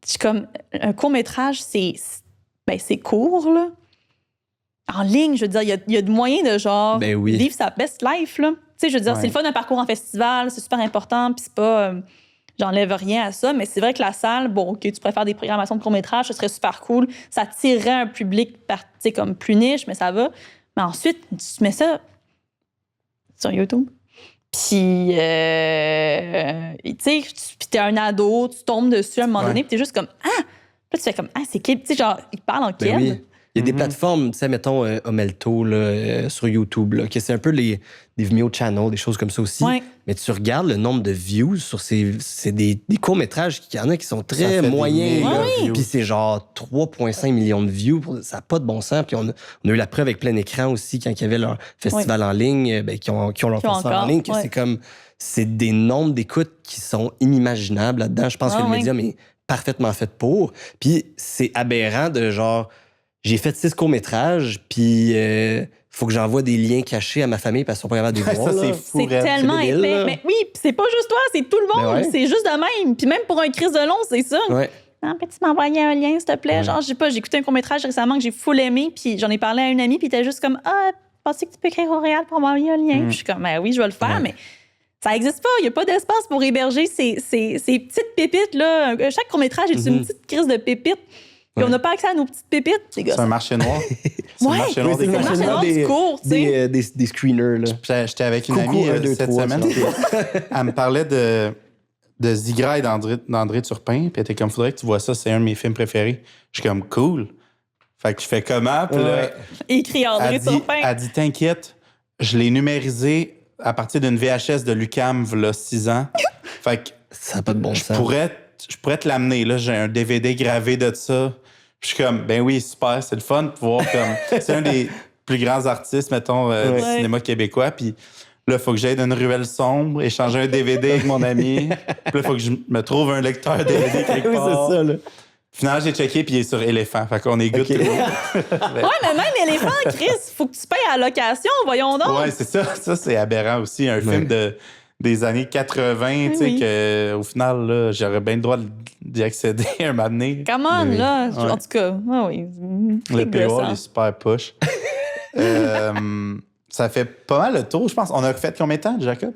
je suis comme, un court-métrage, c'est court, là. En ligne, je veux dire, il y a de moyens de, genre, vivre sa best life, là. Tu sais, je veux dire, c'est le fun d'un parcours en festival, c'est super important, puis c'est pas... j'enlève rien à ça, mais c'est vrai que la salle, OK, tu préfères des programmations de court-métrage, ce serait super cool. Ça tirerait un public, comme plus niche, mais ça va. Mais ensuite, tu mets ça sur YouTube. Puis, tu sais, t'es un ado, tu tombes dessus à un moment donné, puis t'es juste comme, Puis là, tu fais comme, c'est Keb. Tu sais, genre, il parle en Keb. Oui. Il y a des plateformes, tu sais, mettons, Omelto, là, sur YouTube, là, que c'est un peu des Vimeo Channel, des choses comme ça aussi. Ouais. Mais tu regardes le nombre de views sur c'est des courts-métrages, qu'il y en a qui sont très moyens. Puis c'est genre 3,5 millions de views. Ça n'a pas de bon sens. Puis on a eu la preuve avec Plein Écran aussi, quand il y avait leur festival en ligne, qui ont leur festival en ligne, que c'est des nombres d'écoutes qui sont inimaginables là-dedans. Je pense que le médium est parfaitement fait pour. Puis c'est aberrant de genre... J'ai fait 6 courts-métrages, puis faut que j'envoie des liens cachés à ma famille parce qu'ils sont pas capables de les voir. Ça, c'est fou. C'est tellement épais. Mais oui, c'est pas juste toi, c'est tout le monde. C'est juste de même. Puis même pour un crise de long, c'est ça. Ouais. Peux-tu m'envoyer un lien, s'il te plaît? Genre, je sais pas, j'ai écouté un court-métrage récemment que j'ai full aimé, puis j'en ai parlé à une amie, puis elle était juste comme, pensez que tu peux écrire au Réal pour m'envoyer un lien? Puis je suis comme, oui, je vais le faire, mais... Ça n'existe pas. Il n'y a pas d'espace pour héberger ces petites pépites, là. Chaque court-métrage est une petite crise de pépites. Puis on n'a pas accès à nos petites pépites, les gars. C'est un marché noir. C'est un marché noir du cours, tu sais. Des screeners, là. J'étais avec une amie cette semaine. Elle me parlait de Zigra et d'André Turpin. Puis elle était comme, faudrait que tu vois ça, c'est un de mes films préférés. Je suis comme, cool. Fait que je fais comment? Puis là, écrit André Turpin. Elle dit, t'inquiète, je l'ai numérisé à partir d'une VHS de l'UQAM, là, 6 ans. Fait que Ça n'a pas de bon Je sens. pourrais te l'amener. Là, j'ai un DVD gravé de ça. Puis je suis comme, ben oui, super, c'est le fun de voir comme. C'est un des plus grands artistes, mettons, du cinéma québécois. Puis là, il faut que j'aille dans une ruelle sombre, échanger un DVD avec mon ami. Puis là, il faut que je me trouve un lecteur DVD quelque part. Oui, c'est ça, là. Finalement, j'ai checké, puis il est sur Éléphant. Fait qu'on est good. Ok. Ouais, mais même éléphant, Chris, faut que tu payes à la location, voyons donc. Ouais, c'est ça. Ça, c'est aberrant aussi. Un film des années 80, tu sais, qu'au final, là, j'aurais bien le droit d'y accéder un moment donné. Come on, Oui. là. Ouais. En tout cas, oui. Le paywall est super push. Ça fait pas mal le tour, je pense. On a fait combien de temps, Jacob?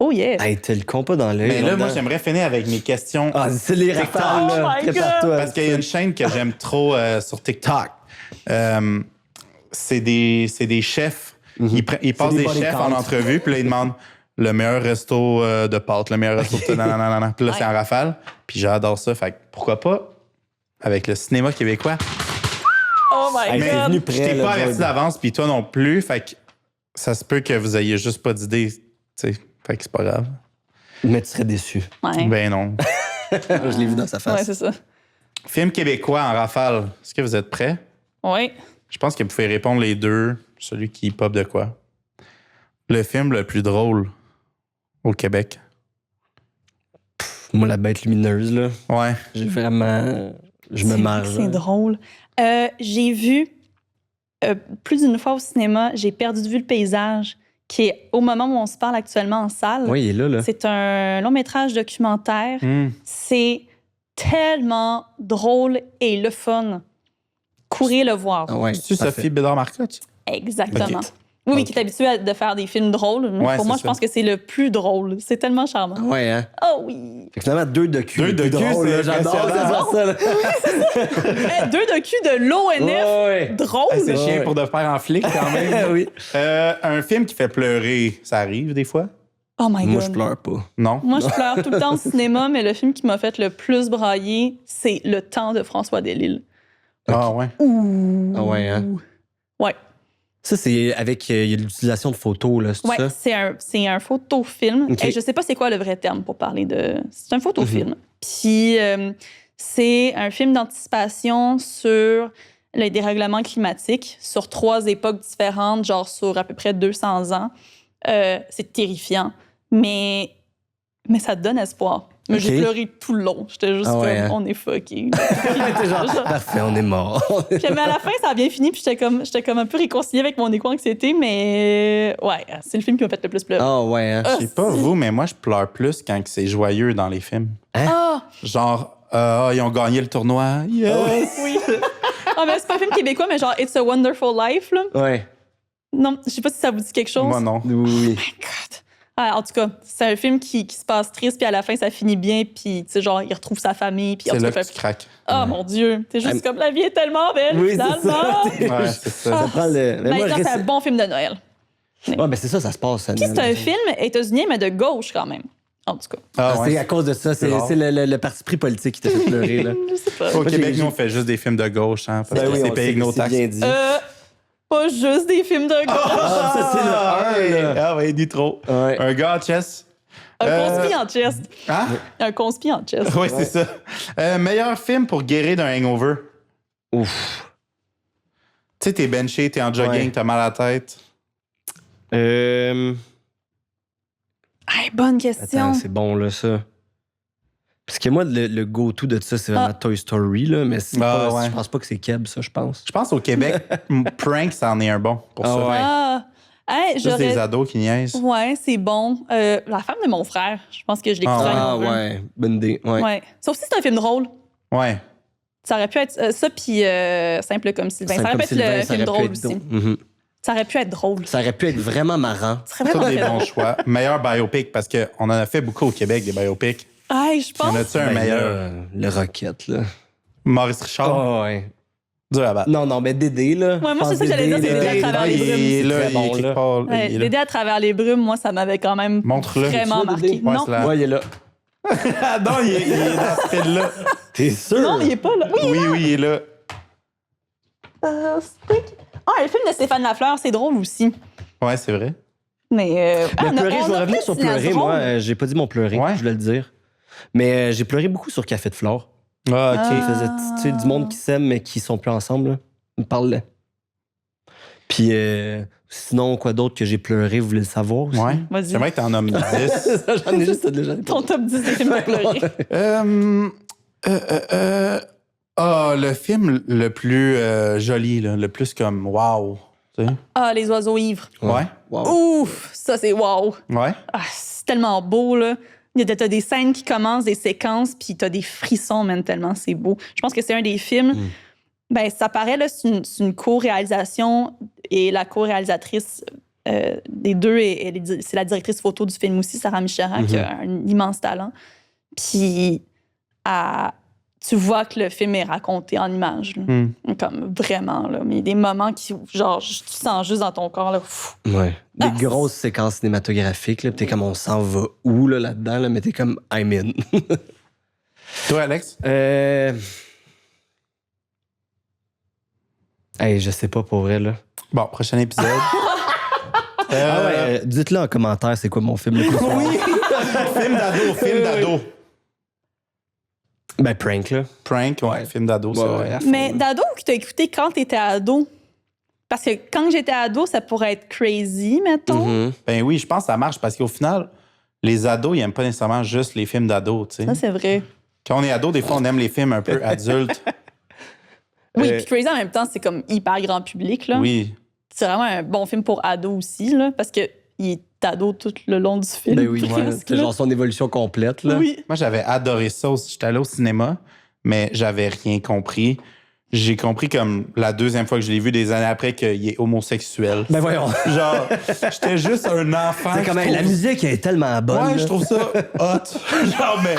Oh yeah. Hey, t'as le compas dans l'œil. Mais là, moi, là-dedans. j'aimerais finir avec mes questions. Ah, c'est les TikTok. rafales, Oh là. my Prépare-toi. Parce qu'il y a une chaîne que j'aime trop sur TikTok. C'est des chefs. Ils passent des des body chefs counts. en entrevue, puis là, ils demandent le meilleur resto de pâtes, le meilleur resto de... nanana. Puis là, c'est en rafale. Puis j'adore ça. Fait que pourquoi pas avec le cinéma québécois. Oh my Hey, t'es God. venu Je prêt, t'ai là, pas averti Jordan. d'avance, puis toi non plus. Fait que ça se peut que vous ayez juste pas d'idée. Tu sais, fait que c'est pas grave. Mais tu serais déçu. Ouais. Ben non. Je l'ai vu dans sa face. Ouais, c'est ça. Film québécois en rafale. Est-ce que vous êtes prêts? Oui. Je pense que vous pouvez répondre les deux. Celui qui pop de quoi? Le film le plus drôle au Québec. Moi, la bête lumineuse, là. Ouais. J'ai vraiment. Je me C'est marre. vrai que c'est drôle. J'ai vu plus d'une fois au cinéma, j'ai perdu de vue le paysage, qui est au moment où on se parle actuellement en salle. Oui, il est là, là. C'est un long métrage documentaire. Hmm. C'est tellement drôle et le fun. Courez le voir. Ah ouais, C'est-tu parfait. Sophie Bédard-Marcotte? Exactement. Ok. Oui, Ok. qui est habituée de faire des films drôles. Ouais, Pour moi, c'est je pense que c'est le plus drôle. C'est tellement charmant. Ah ouais, hein? Oh oui! Fait que finalement, 2 de cul. Deux de plus cul, drôle, c'est là. J'adore impressionnant. ça, là. 2 de cul de l'ONF. Ouais. Drôle! Ah, c'est chiant Ouais. pour de faire en flic quand même. Oui. Un film qui fait pleurer, ça arrive des fois? Oh my God. Moi, je pleure pas. Non? Moi, je pleure tout le temps au cinéma, mais le film qui m'a fait le plus brailler, c'est Le Temps de François Delisle. Ah ouais. Ouh! Ah ouais, hein? Ouais. Ça, c'est avec il y a l'utilisation de photos, là, c'est Ouais, ça? c'est un photofilm. Ok. Et je sais pas c'est quoi le vrai terme pour parler de... C'est un photofilm. Puis c'est un film d'anticipation sur le dérèglement climatique, sur 3 époques différentes, genre sur à peu près 200 ans. C'est terrifiant, mais ça te donne espoir. Mais Ok. j'ai pleuré tout le long. J'étais juste Ah ouais, comme, hein? on est fuckés. T'es genre, parfait, on est mort. Puis, mais à la fin, ça a bien fini, puis j'étais comme un peu réconciliée avec mon éco-anxiété, mais ouais, c'est le film qui m'a fait le plus pleurer. Ah ouais, hein? Je sais pas vous, mais moi, je pleure plus quand c'est joyeux dans les films. Ah! Genre, ils ont gagné le tournoi. Yes! Oui. Ah, mais c'est pas un film québécois, mais genre It's a Wonderful Life, là. Ouais. Non, je sais pas si ça vous dit quelque chose. Moi, non. Oui. God. Ah, en tout cas, c'est un film qui se passe triste, puis à la fin, ça finit bien, puis tu sais, genre, il retrouve sa famille, puis en C'est tout là cas, que tu craques. oh mon Dieu, t'es juste comme la vie est tellement belle, Oui, c'est finalement. Ouais, c'est ça. Ça prend le. Mais Ben, moi, non, c'est un bon film de Noël. Ouais, ben c'est ça, ça se passe. Puis c'est un film états-unien, mais de gauche quand même. En tout cas. Ah, ouais. C'est à cause de ça. C'est rare. le parti pris politique qui t'a fait pleurer, là. Je sais pas. Au Moi, Québec, j'ai- nous, on fait juste des films de gauche, hein, parce Ben que oui, c'est on payé avec sait, nos c'est taxes. bien dit. Pas juste des films de gauche. Ah, ça, c'est le 1, là. Ah oui, dit trop. Ouais. Un gars en chess. Un conspi en chest. Hein? Un conspi en chest. Oui, c'est ça. Meilleur film pour guérir d'un hangover. Ouf. Tu sais, t'es benché, t'es en jogging, Ouais. t'as mal à la tête. Hey, bonne question. Attends, c'est bon, là, ça. Parce que moi, le go-to de ça, c'est vraiment Ah. Toy Story, là. Mais c'est Ah, pas, ouais. je pense pas que c'est Keb, ça, je pense. Je pense au Québec, Prank, ça en est un bon pour Ah ça. ouais. Ah, hey, Juste des j'aurais. ados qui niaisent. Ouais, c'est bon. La femme de mon frère, je pense que je l'écouterais. Ah un peu. ouais, bonne idée. Ouais. Ouais. Sauf si c'est un film drôle. Ouais. Ça aurait pu être ça, puis Simple comme Sylvain. Simple Ça aurait pu comme être Sylvain, le ça film aurait pu drôle être aussi. drôle. Mhm. Ça aurait pu être drôle. Ça aurait pu être vraiment marrant. Ça serait Tous vraiment des fait bons drôle. choix. Meilleur biopic, parce qu'on en a fait beaucoup au Québec, des biopics. Hey, je Y en pense. a-tu un Ben meilleur? là, le Rocket, là. Maurice Richard. Ah ouais. Dur à battre. Non, non, mais Dédé, là. Ouais, moi, Je pense c'est ça que j'allais dire, c'est Dédé, Dédé à travers les il brumes. est là, C'est il très est bon, quelque là. part. Ouais, il est là. L'aider à travers les brumes, moi, ça m'avait quand même Montre-le. vraiment Tu l'as, marqué. Dédé? Ouais, Non, c'est là. Ouais, il est là. Ah non, il est dans ce film-là. T'es sûr? non, il est pas là. Oui, Oui, il est là. le film de Stéphane Lafleur, c'est drôle aussi. Ouais, c'est vrai. Mais pleurer, je vais revenir sur pleurer. Moi, j'ai pas dit mon pleurer, Ouais. je voulais le dire. Mais j'ai pleuré beaucoup sur Café de Flore. Ah, OK. Il faisait, tu sais, du monde qui s'aime, mais qui sont plus ensemble. Là. Il me parlait. Puis sinon, quoi d'autre que j'ai pleuré, vous voulez le savoir aussi? Ouais. Vas-y. J'aimerais que t'en nommes 10. J'en ai juste déjà. Ton top 10 des films à pleurer. Le film le plus joli, là, le plus comme wow. Tu sais? Ah, Les oiseaux ivres. Ouais. Wow. Ouf, ça, c'est wow. Ouais. Ah, c'est tellement beau, là. T'as des scènes qui commencent, des séquences, puis t'as des frissons, man, tellement c'est beau. Je pense que c'est un des films... Ben, ça paraît, là, c'est une co-réalisation et la co-réalisatrice des deux, c'est la directrice photo du film aussi, Sarah Michera, qui a un immense talent. Puis, tu vois que le film est raconté en images. Là. Comme vraiment, là. Mais il y a des moments qui, genre, tu sens juste dans ton corps, là. Ouais. Des grosses séquences cinématographiques, là. T'es comme, on s'en va où, là-dedans, là, mais t'es comme, I'm in. Toi, Alex? Hey, je sais pas pour vrai, là. Bon, prochain épisode. Dites-le en commentaire, c'est quoi mon film le plus fort. Oui! Film d'ado. Ben, Prank, là. Prank, ouais, film d'ado, c'est vrai. Mais d'ado que t'as écouté quand t'étais ado? Parce que quand j'étais ado, ça pourrait être crazy, mettons. Ben oui, je pense que ça marche parce qu'au final, les ados, ils aiment pas nécessairement juste les films d'ados, tu sais. Ça, c'est vrai. Quand on est ado, des fois, on aime les films un peu adultes. Oui, puis Crazy, en même temps, c'est comme hyper grand public, là. Oui. C'est vraiment un bon film pour ado aussi, là, parce qu'il est ado tout le long du film. Ben oui, presque, c'est là. genre son évolution complète, là. Oui. Moi, j'avais adoré ça. J'étais allé au cinéma, mais j'avais rien compris. J'ai compris comme la deuxième fois que je l'ai vu des années après qu'il est homosexuel. Ben voyons. Genre, j'étais juste un enfant. C'est comme, la musique est tellement bonne. Ouais, là. je trouve ça hot. Genre, mais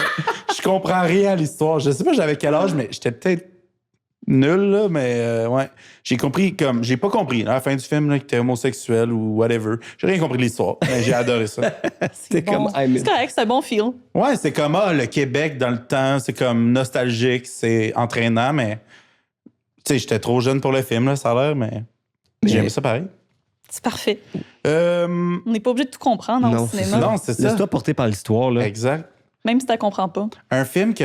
je comprends rien à l'histoire. Je sais pas j'avais quel âge, mais j'étais peut-être nul, là, mais ouais. J'ai compris comme... J'ai pas compris, à la fin du film, là, qu'il était homosexuel ou whatever. J'ai rien compris de l'histoire, mais j'ai adoré ça. C'est bon. comme, I'm in. C'est correct, c'est un bon feel. Ouais, c'est comme, le Québec dans le temps, c'est comme nostalgique, c'est entraînant, mais... Tu sais, j'étais trop jeune pour le film, là, ça a l'air, mais j'aime ça pareil. C'est parfait. Non, On n'est pas obligé de tout comprendre au cinéma. c'est ça. Laisse-toi porter par l'histoire, là. Exact. Même si tu ne comprends pas. Un film que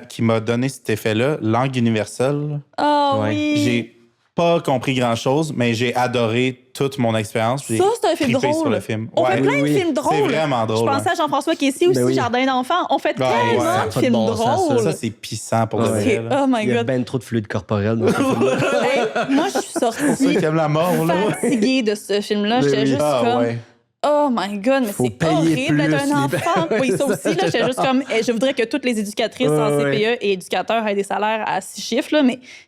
qui m'a donné cet effet-là, Langue universelle. Ah Ouais. oui! J'ai pas compris grand-chose, mais j'ai adoré toute mon expérience. Ça, c'est un film drôle. Sur le film. On fait plein de films drôles. C'est vraiment drôle. Je pensais à Jean-François Caissier aussi, Ben oui. Jardin d'enfants. On fait tellement ça a de pas de films bon sens, drôles. Ça, c'est pissant pour le vrai. C'est- là. Oh my Il y a God. ben trop de fluide corporel dans ce film-là. Hey, moi, je suis C'est ça sortie qui aime la mort, là. fatiguée de ce film-là. Ben J'étais oui. juste comme... ouais. Oh my God, mais Faut c'est payer horrible d'être plus, un les- enfant. Oui, ça aussi, là, j'étais juste comme... Je voudrais que toutes les éducatrices en Ouais, CPE et éducateurs aient des salaires à 6 chiffres, là,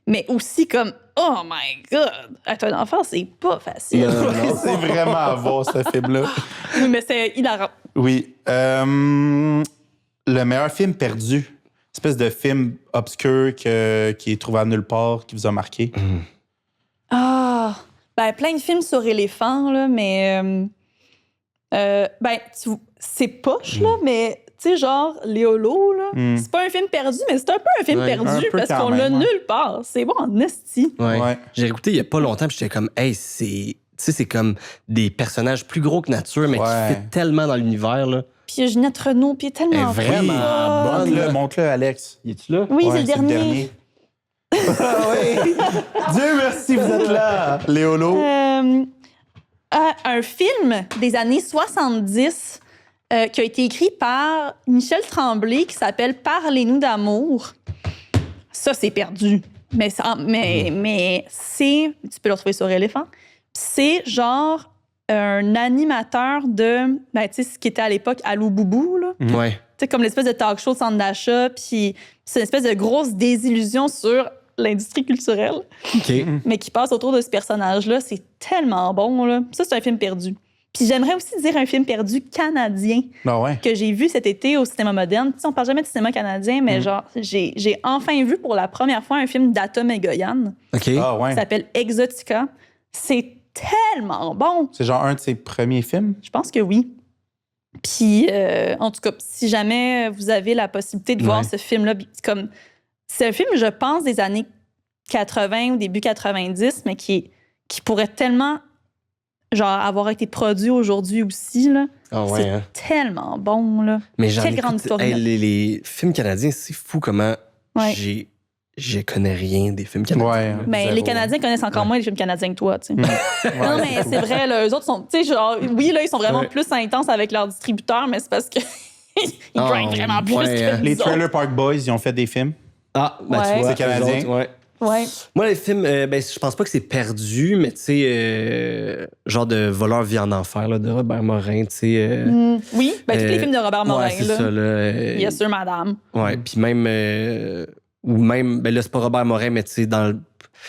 mais aussi comme... Oh my God! Être un enfant, c'est pas facile. Non. C'est vraiment à voir, ce film-là. Oui, mais c'est hilarant. Oui. Le meilleur film perdu. Espèce de film obscur qui est trouvé à nulle part, qui vous a marqué. Ah! Ben, plein de films sur éléphants, là, mais... c'est poche, là, mais... Tu sais, genre, Léolo, là, c'est pas un film perdu, mais c'est un peu un film Ouais, un perdu peu parce quand qu'on l'a même, ouais. nulle part. C'est bon en esti. Ouais. Ouais. J'ai écouté il y a pas longtemps, puis j'étais comme, hey, c'est. Tu sais, c'est comme des personnages plus gros que nature, mais Ouais. qui fit tellement dans l'univers, là. Puis il y a Ginette Renault, puis elle est tellement Elle est vraiment bonne. bonne. Montre-le, Alex. Y es-tu là? Oui, Ouais, c'est le dernier. Ah oui! Dieu merci, vous êtes là! Léolo. Un film des années 70 qui a été écrit par Michel Tremblay qui s'appelle Parlez-nous d'amour. Ça, c'est perdu. Mais c'est... Tu peux le retrouver sur Éléphant. C'est genre un animateur de... Ben, tu sais, ce qui était à l'époque Allô Boubou, là. Ouais. Tu sais, comme l'espèce de talk show de centre d'achat, puis c'est une espèce de grosse désillusion sur l'industrie culturelle, OK. mais qui passe autour de ce personnage-là. C'est tellement bon, là. Ça, c'est un film perdu. Puis j'aimerais aussi dire un film perdu canadien Ah ouais. que j'ai vu cet été au cinéma moderne. Tu sais, on parle jamais de cinéma canadien, mais genre, j'ai enfin vu pour la première fois un film d'Atom Egoyan OK. Ah ouais. qui s'appelle Exotica. C'est tellement bon. C'est genre un de ses premiers films. Je pense que oui. Puis, en tout cas, si jamais vous avez la possibilité de voir Ouais. ce film-là, c'est un film, je pense, des années 80 ou début 90, mais qui pourrait tellement genre avoir été produit aujourd'hui aussi, là. Ah ouais, C'est hein. tellement bon, là. Mais j'en Quelle écoute- grande histoire. hey, les films canadiens, c'est fou comment Ouais. je connais rien des films canadiens. Ouais. là. Mais Zéro. les Canadiens connaissent encore moins les films canadiens que toi, tu sais. Non, Ouais, mais c'est vrai, là, eux autres sont, tu sais, genre, oui, là, ils sont vraiment Ouais. plus intenses avec leurs distributeurs, mais c'est parce que ils Ah, grind vraiment plus ouais, que hein. nous Les autres. Trailer Park Boys, ils ont fait des films. Ah, ben Ouais. tu vois. C'est canadien. eux autres, ouais. Ouais. Moi, les films, je pense pas que c'est perdu, mais tu sais, genre de Voleur vit en enfer, là, de Robert Morin, tu sais. Oui, ben, tous les films de Robert Morin, ouais, c'est là. ça, là. Bien sûr, madame. Ouais, puis même, ou même, ben là, c'est pas Robert Morin, mais tu sais, dans le.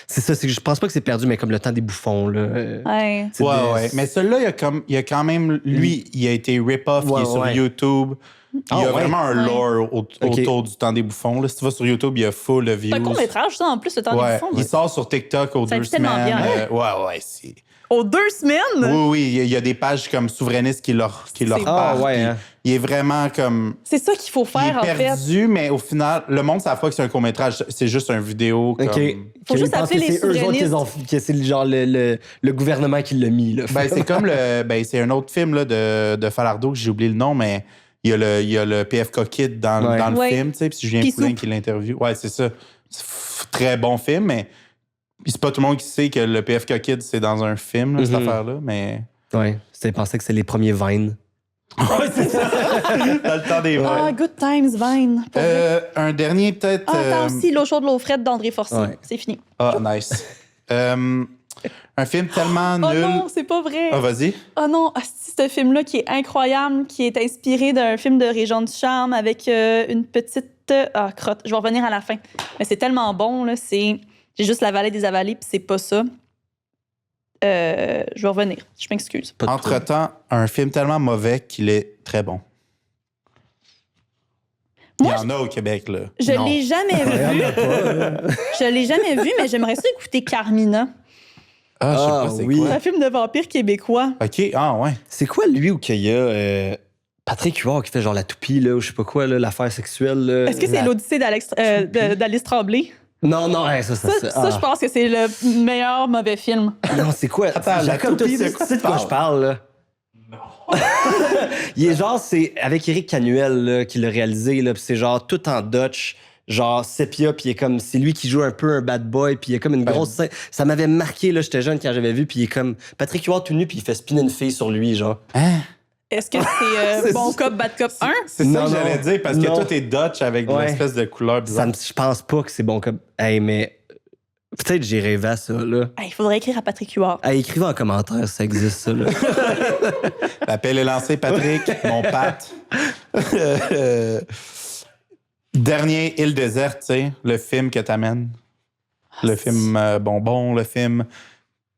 C'est ça, c'est que je pense pas que c'est perdu, mais comme le temps des bouffons, là. Ouais. C'est Ouais, des- ouais. Mais celui-là, il y a quand même. Lui, il a été rip-off, il Ouais, est sur ouais. YouTube. Il y a Ah, ouais. vraiment un lore autour du temps des bouffons. Là, si tu vas sur YouTube, il y a full de views. C'est un court-métrage, ça, en plus, le temps des Ouais, bouffons. il sort sur TikTok aux Ça 2 vit tellement semaines. bien. Ouais, c'est. Aux 2 semaines? Oui, oui, il y a des pages comme souverainistes qui leur C'est- parlent. Ah, ouais, puis hein. Il est vraiment comme. C'est ça qu'il faut Il faire, en est fait. perdu, mais au final, le monde ne savent pas que c'est un court-métrage. C'est juste une vidéo. Comme... OK. Faut juste Ils pensent appeler que les c'est eux autres qui ont, que c'est genre le gouvernement qui l'a mis, là. Ben, c'est comme c'est un autre film là, de Falardeau que j'ai oublié le nom, mais il y a le PFK Kid dans Ouais. le Ouais. film, tu sais, puis c'est Julien Pissou. Poulin qui l'interviewe. Ouais, c'est ça. C'est très bon film, mais c'est pas tout le monde qui sait que le PFK Kid, c'est dans un film, là, cette Mhm. affaire-là, mais... Ouais, c'était pensé que c'est les premiers Vines. Ouais, c'est ça. Dans le temps des vrais. Ah, Good Times, Vine. Pour vrai. Un dernier, peut-être... Ah, t'as aussi L'eau chaude, l'eau frette d'André Forcier. Ouais. C'est fini. Ah, nice. Un film tellement Oh nul... non, c'est pas vrai. Ah, vas-y. Oh non, asti, ce film-là qui est incroyable, qui est inspiré d'un film de Réjean Ducharme avec une petite... Ah, crotte. Je vais revenir à la fin. Mais c'est tellement bon, là. C'est... J'ai juste la vallée des avalées, puis c'est pas ça. Je vais revenir. Je m'excuse. Pas de Entre-temps, un film tellement mauvais qu'il est très bon. Moi, Il y en a au Québec, là. Je Non. l'ai jamais vu. Je l'ai jamais vu, mais j'aimerais ça écouter Carmina. Ah, je sais Ah, pas c'est oui. quoi. C'est un film de vampire québécois. OK, ah ouais. C'est quoi, lui, ou qu'il y a Patrick Huard qui fait genre la toupie, là, ou je sais pas quoi, là, l'affaire sexuelle, là. Est-ce que c'est l'Odyssée d'Alice Tremblay? Non, non, ouais, ça. Ça, je pense que c'est le meilleur mauvais film. Non, c'est quoi? Attends, la Jacob, toupie, toi, de quoi tu sais de tu quoi je parle, là? Non. Il est genre, c'est avec Éric Canuel, là, qui l'a réalisé, là, pis c'est genre tout en Dutch, genre sépia, puis il est comme, c'est lui qui joue un peu un bad boy, puis il y a comme une grosse scène. Ça m'avait marqué, là, j'étais jeune quand j'avais vu, puis il est comme Patrick Huard tout nu, puis il fait spinner une fille sur lui, genre. Hein? Est-ce que c'est C'est- Bon Cop, Bad Cop 1? C'est ça Non, que j'allais non. dire, parce que Non. toi, t'es Dutch avec Ouais. une espèce de couleur bizarre. Je pense pas que c'est bon comme. Hey, mais peut-être j'ai rêvé à ça, là. Il faudrait écrire à Patrick Huard. Hey, écrivez en commentaire si ça existe, ça, là. L'appel est lancé, Patrick, mon Pat. Dernier, Île déserte, tu sais, le film que t'amènes. Le film bonbon, le film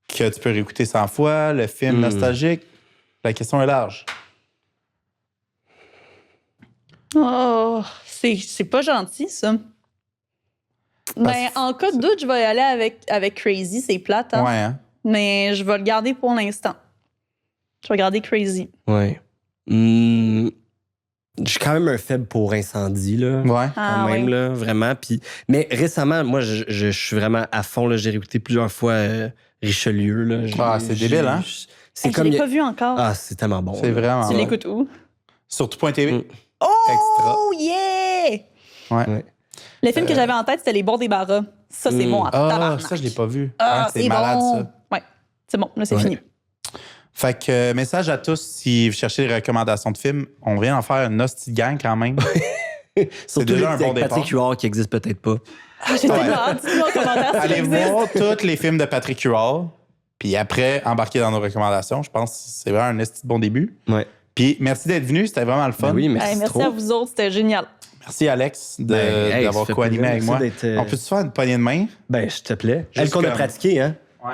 que tu peux réécouter 100 fois, le film nostalgique. La question est large. Oh, c'est pas gentil, ça. Mais en cas de doute, je vais y aller avec Crazy. C'est plate, hein? Ouais, hein? Mais je vais le garder pour l'instant. Je vais garder Crazy. Ouais. J'ai quand même un faible pour incendie, là. Ouais. Ah, Quand même, oui. là, vraiment. Puis, mais récemment, moi, je suis vraiment à fond, là. J'ai réécouté plusieurs fois Richelieu, là. Ah, c'est débile, hein? C'est Hey, comme. je l'ai pas vu encore. Ah, c'est tellement bon. C'est là. vraiment. tu bon. l'écoutes où? Sur tout.tv. Mm. Oh, yeah! Ouais. Ouais. Le film que j'avais en tête, c'était Les Bons Débarras. Ça, c'est bon en Ah, tabarnak. ça, je l'ai pas vu. Ah, Ouais, c'est malade, bon. ça. Ouais, c'est bon. Là, c'est Ouais. fini. Fait que, message à tous, si vous cherchez des recommandations de films, on vient en faire une hostie de gang quand même. Surtout déjà avec un bon Patrick départ. Huard qui existe peut-être pas. Ah, j'ai tellement hâte. Dites-moi en commentaire si ça Allez existe. voir tous les films de Patrick Huard, puis après, embarquer dans nos recommandations. Je pense que c'est vraiment un esti de bon début. Ouais. Puis merci d'être venu, c'était vraiment le fun. Ben oui, merci. Hey, merci trop. à vous autres, c'était génial. Merci Alex Ben, hey, d'avoir ça fait co-animé plaisir, avec moi. merci d'être, On peut-tu faire une poignée de main? Ben, je te plaît. Juste Elle qu'on a comme- pratiqué, hein? Ouais.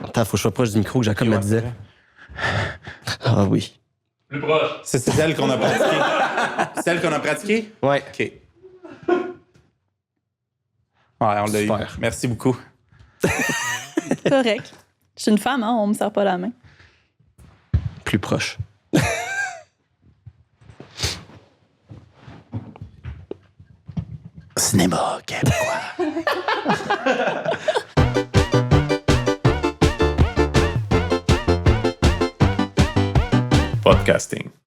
Attends, faut que je sois proche du micro que Jacob me disait. Ah oui. C'est celle qu'on a pratiquée. Celle qu'on a pratiquée? Ouais. OK. Ouais, on l'a eu. Super. Merci beaucoup. Correct. Je suis une femme, hein, on me serre pas la main. Plus proche. Cinéma québécois. podcasting.